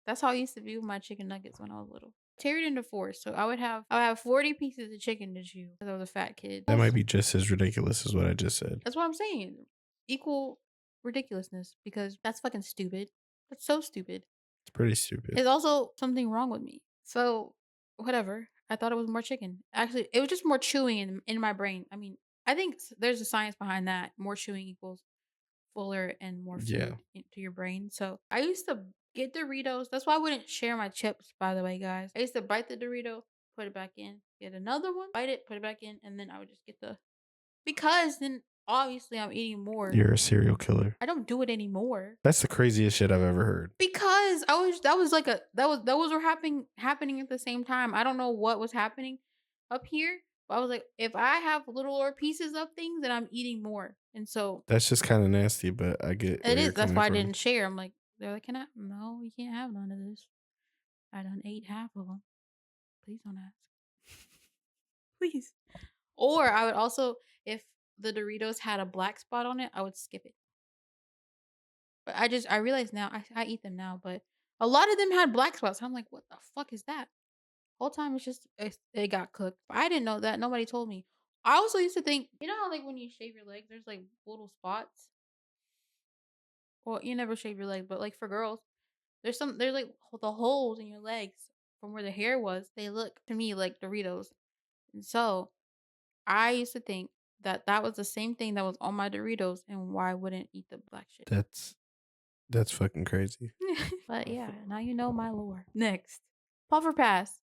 That's how I used to be with my chicken nuggets when I was little. Tear it into 4. So I would have 40 pieces of chicken to chew because I was a fat kid. That might be just as ridiculous as what I just said. That's what I'm saying. Equal ridiculousness because that's fucking stupid. That's so stupid. It's pretty stupid. There's also something wrong with me. So, whatever. I thought it was more chicken. Actually, it was just more chewing in my brain. I mean, I think there's a science behind that. More chewing equals fuller and more food into your brain. So, I used to get Doritos. That's why I wouldn't share my chips, by the way, guys. I used to bite the Dorito, put it back in, get another one, bite it, put it back in, and then I would just get because then obviously I'm eating more. You're a serial killer. I don't do it anymore. That's the craziest shit I've ever heard. Because that was happening at the same time. I don't know what was happening up here, but I was like, if I have littler pieces of things, then I'm eating more. And so That's just kind of nasty, but I get it is. That's why I didn't share. I'm like, they're like, no, you can't have none of this. I done ate half of them. Please don't ask. Please. Or I would also, if the Doritos had a black spot on it, I would skip it. But I realize now, I eat them now, but a lot of them had black spots. I'm like, what the fuck is that? Whole time it's just, it got cooked. But I didn't know that. Nobody told me. I also used to think, you know how like when you shave your legs, there's like little spots? Well, you never shave your legs, but like for girls, there's like the holes in your legs from where the hair was. They look to me like Doritos. And so I used to think that that was the same thing that was on my Doritos, and why I wouldn't eat the black shit. That's fucking crazy. But yeah, now you know my lore. Next, puffer pass,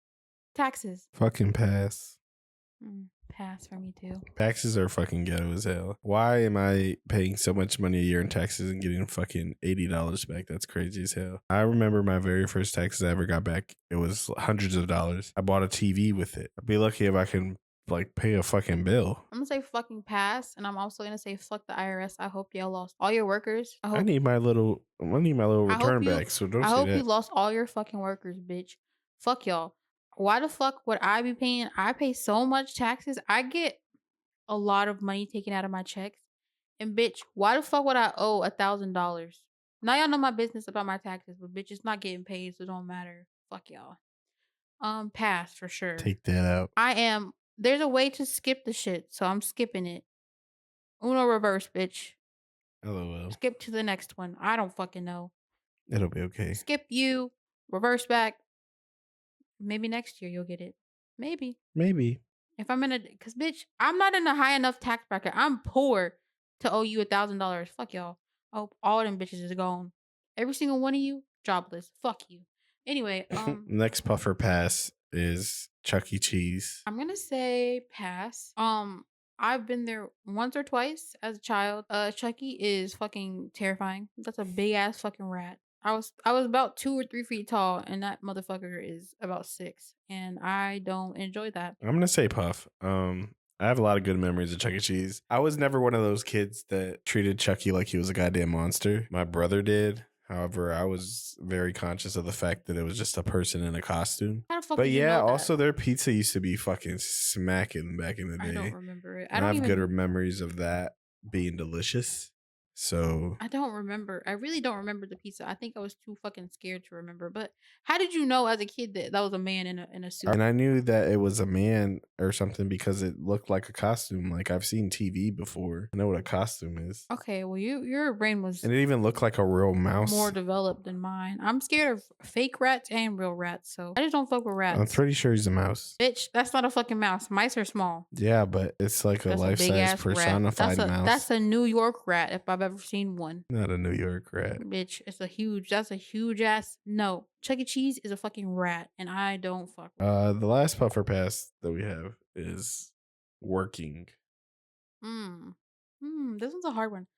taxes. Fucking pass. Pass for me too. Taxes are fucking ghetto as hell. Why am I paying so much money a year in taxes and getting fucking $80 back? That's crazy as hell. I remember my very first taxes I ever got back. It was hundreds of dollars. I bought a TV with it. I'd be lucky if I can like pay a fucking bill. I'm gonna say fucking pass, and I'm also gonna say fuck the IRS. I hope y'all lost all your workers. I need my little I hope return you back. So don't I say hope you that. lost all your fucking workers, bitch. Fuck y'all. Why the fuck would I be paying? I pay so much taxes. I get a lot of money taken out of my checks. And bitch, why the fuck would I owe $1,000? Now y'all know my business about my taxes, but bitch, it's not getting paid, so it don't matter. Fuck y'all. Pass for sure. Take that out. There's a way to skip the shit, so I'm skipping it. Uno reverse, bitch. LOL. Skip to the next one. I don't fucking know. It'll be okay. Skip you, reverse back. Maybe next year you'll get it. Maybe. Maybe. If I'm in a, cause bitch, I'm not in a high enough tax bracket. I'm poor to owe you $1,000. Fuck y'all. I hope all them bitches is gone. Every single one of you, jobless. Fuck you. Anyway, Next puffer pass is Chuck E. Cheese. I'm gonna say pass. I've been there once or twice as a child. Chucky is fucking terrifying. That's a big ass fucking rat. I was about 2 or 3 feet tall, and that motherfucker is about 6, and I don't enjoy that. I'm gonna say Puff. I have a lot of good memories of Chuck E. Cheese. I was never one of those kids that treated Chucky like he was a goddamn monster. My brother did. However, I was very conscious of the fact that it was just a person in a costume. How the fuck But did you yeah, know that? also their pizza used to be fucking smacking back in the day. I don't remember it. I And I don't have even. good memories of that being delicious. So I don't remember. I really don't remember the pizza. I think I was too fucking scared to remember. But how did you know as a kid that that was a man in a suit? and I knew that it was a man or something because it looked like a costume. Like I've seen TV before. I know what a costume is. Okay, well your brain was And it even looked like a real mouse. more developed than mine. I'm scared of fake rats and real rats, so I just don't fuck with rats. I'm pretty sure he's a mouse. Bitch, that's not a fucking mouse. Mice are small. Yeah, but it's like a That's a big life-size ass rat. personified mouse. That's a New York rat if I've ever seen one. Not a New York rat. Bitch, that's a huge ass. No, Chuck E. Cheese is a fucking rat, and I don't fuck with it. The last puffer pass that we have is working. This one's a hard one.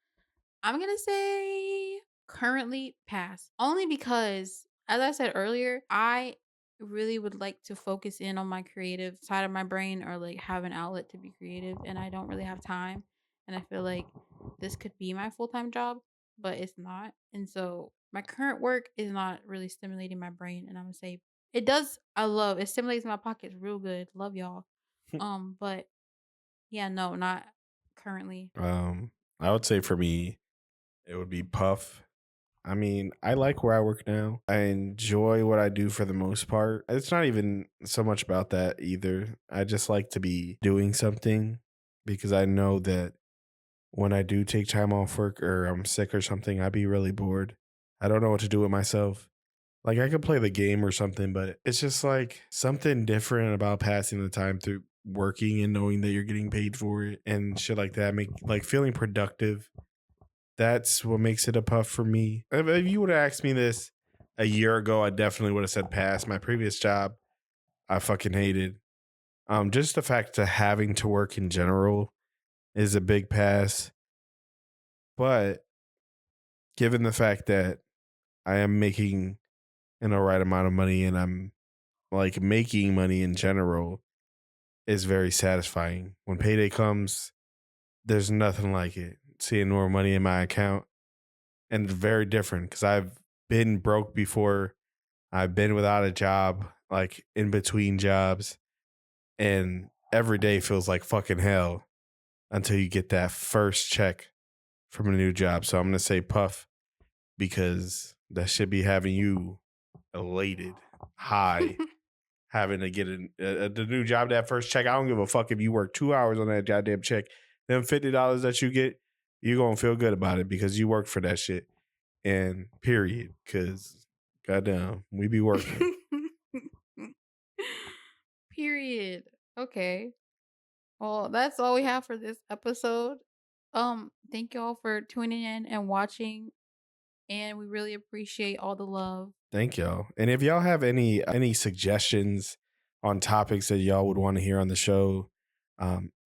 I'm gonna say currently pass. Only because, as I said earlier, I really would like to focus in on my creative side of my brain, or like have an outlet to be creative, and I don't really have time. And I feel like this could be my full-time job, but it's not. And so my current work is not really stimulating my brain. And I'm gonna say it does. It stimulates my pockets real good. Love y'all. But yeah, no, not currently. I would say for me, it would be Puff. I mean, I like where I work now. I enjoy what I do for the most part. It's not even so much about that either. I just like to be doing something because I know that when I do take time off work or I'm sick or something, I'd be really bored. I don't know what to do with myself. Like I could play the game or something, but it's just like something different about passing the time through working and knowing that you're getting paid for it and shit like that. Make like feeling productive. That's what makes it a puff for me. If you would have asked me this a year ago, I definitely would have said pass. My previous job, I fucking hated. Just the fact of having to work in general is a big pass. But given the fact that I am making an alright amount of money and I'm like making money in general is very satisfying. When payday comes, there's nothing like it. Seeing more money in my account. And it's very different because I've been broke before. I've been without a job, like in between jobs. And every day feels like fucking hell until you get that first check from a new job. So I'm going to say Puff because that should be having you elated, high, having to get the new job, that first check. I don't give a fuck if you work 2 hours on that goddamn check. Them $50 that you get, you're going to feel good about it because you worked for that shit. And period. Because, goddamn, we be working. Period. Okay. Well, that's all we have for this episode. Thank you all for tuning in and watching, and we really appreciate all the love. Thank y'all. And if y'all have any suggestions on topics that y'all would want to hear on the show,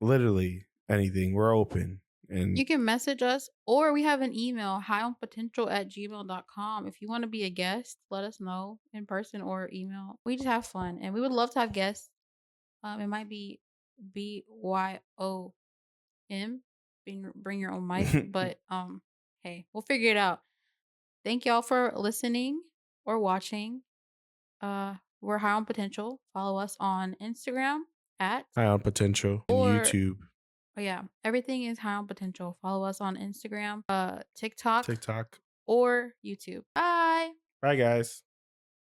literally anything, we're open. And You can message us, or we have an email, highonpotential@gmail.com. If you want to be a guest, let us know in person or email. We just have fun, and we would love to have guests. It might be BYOM, bring your own mic, but hey, we'll figure it out. Thank y'all for listening or watching. We're High on Potential. Follow us on Instagram at High on Potential and or YouTube, oh yeah, everything is High on Potential. Follow us on Instagram, TikTok, TikTok. or YouTube. Bye. Bye guys.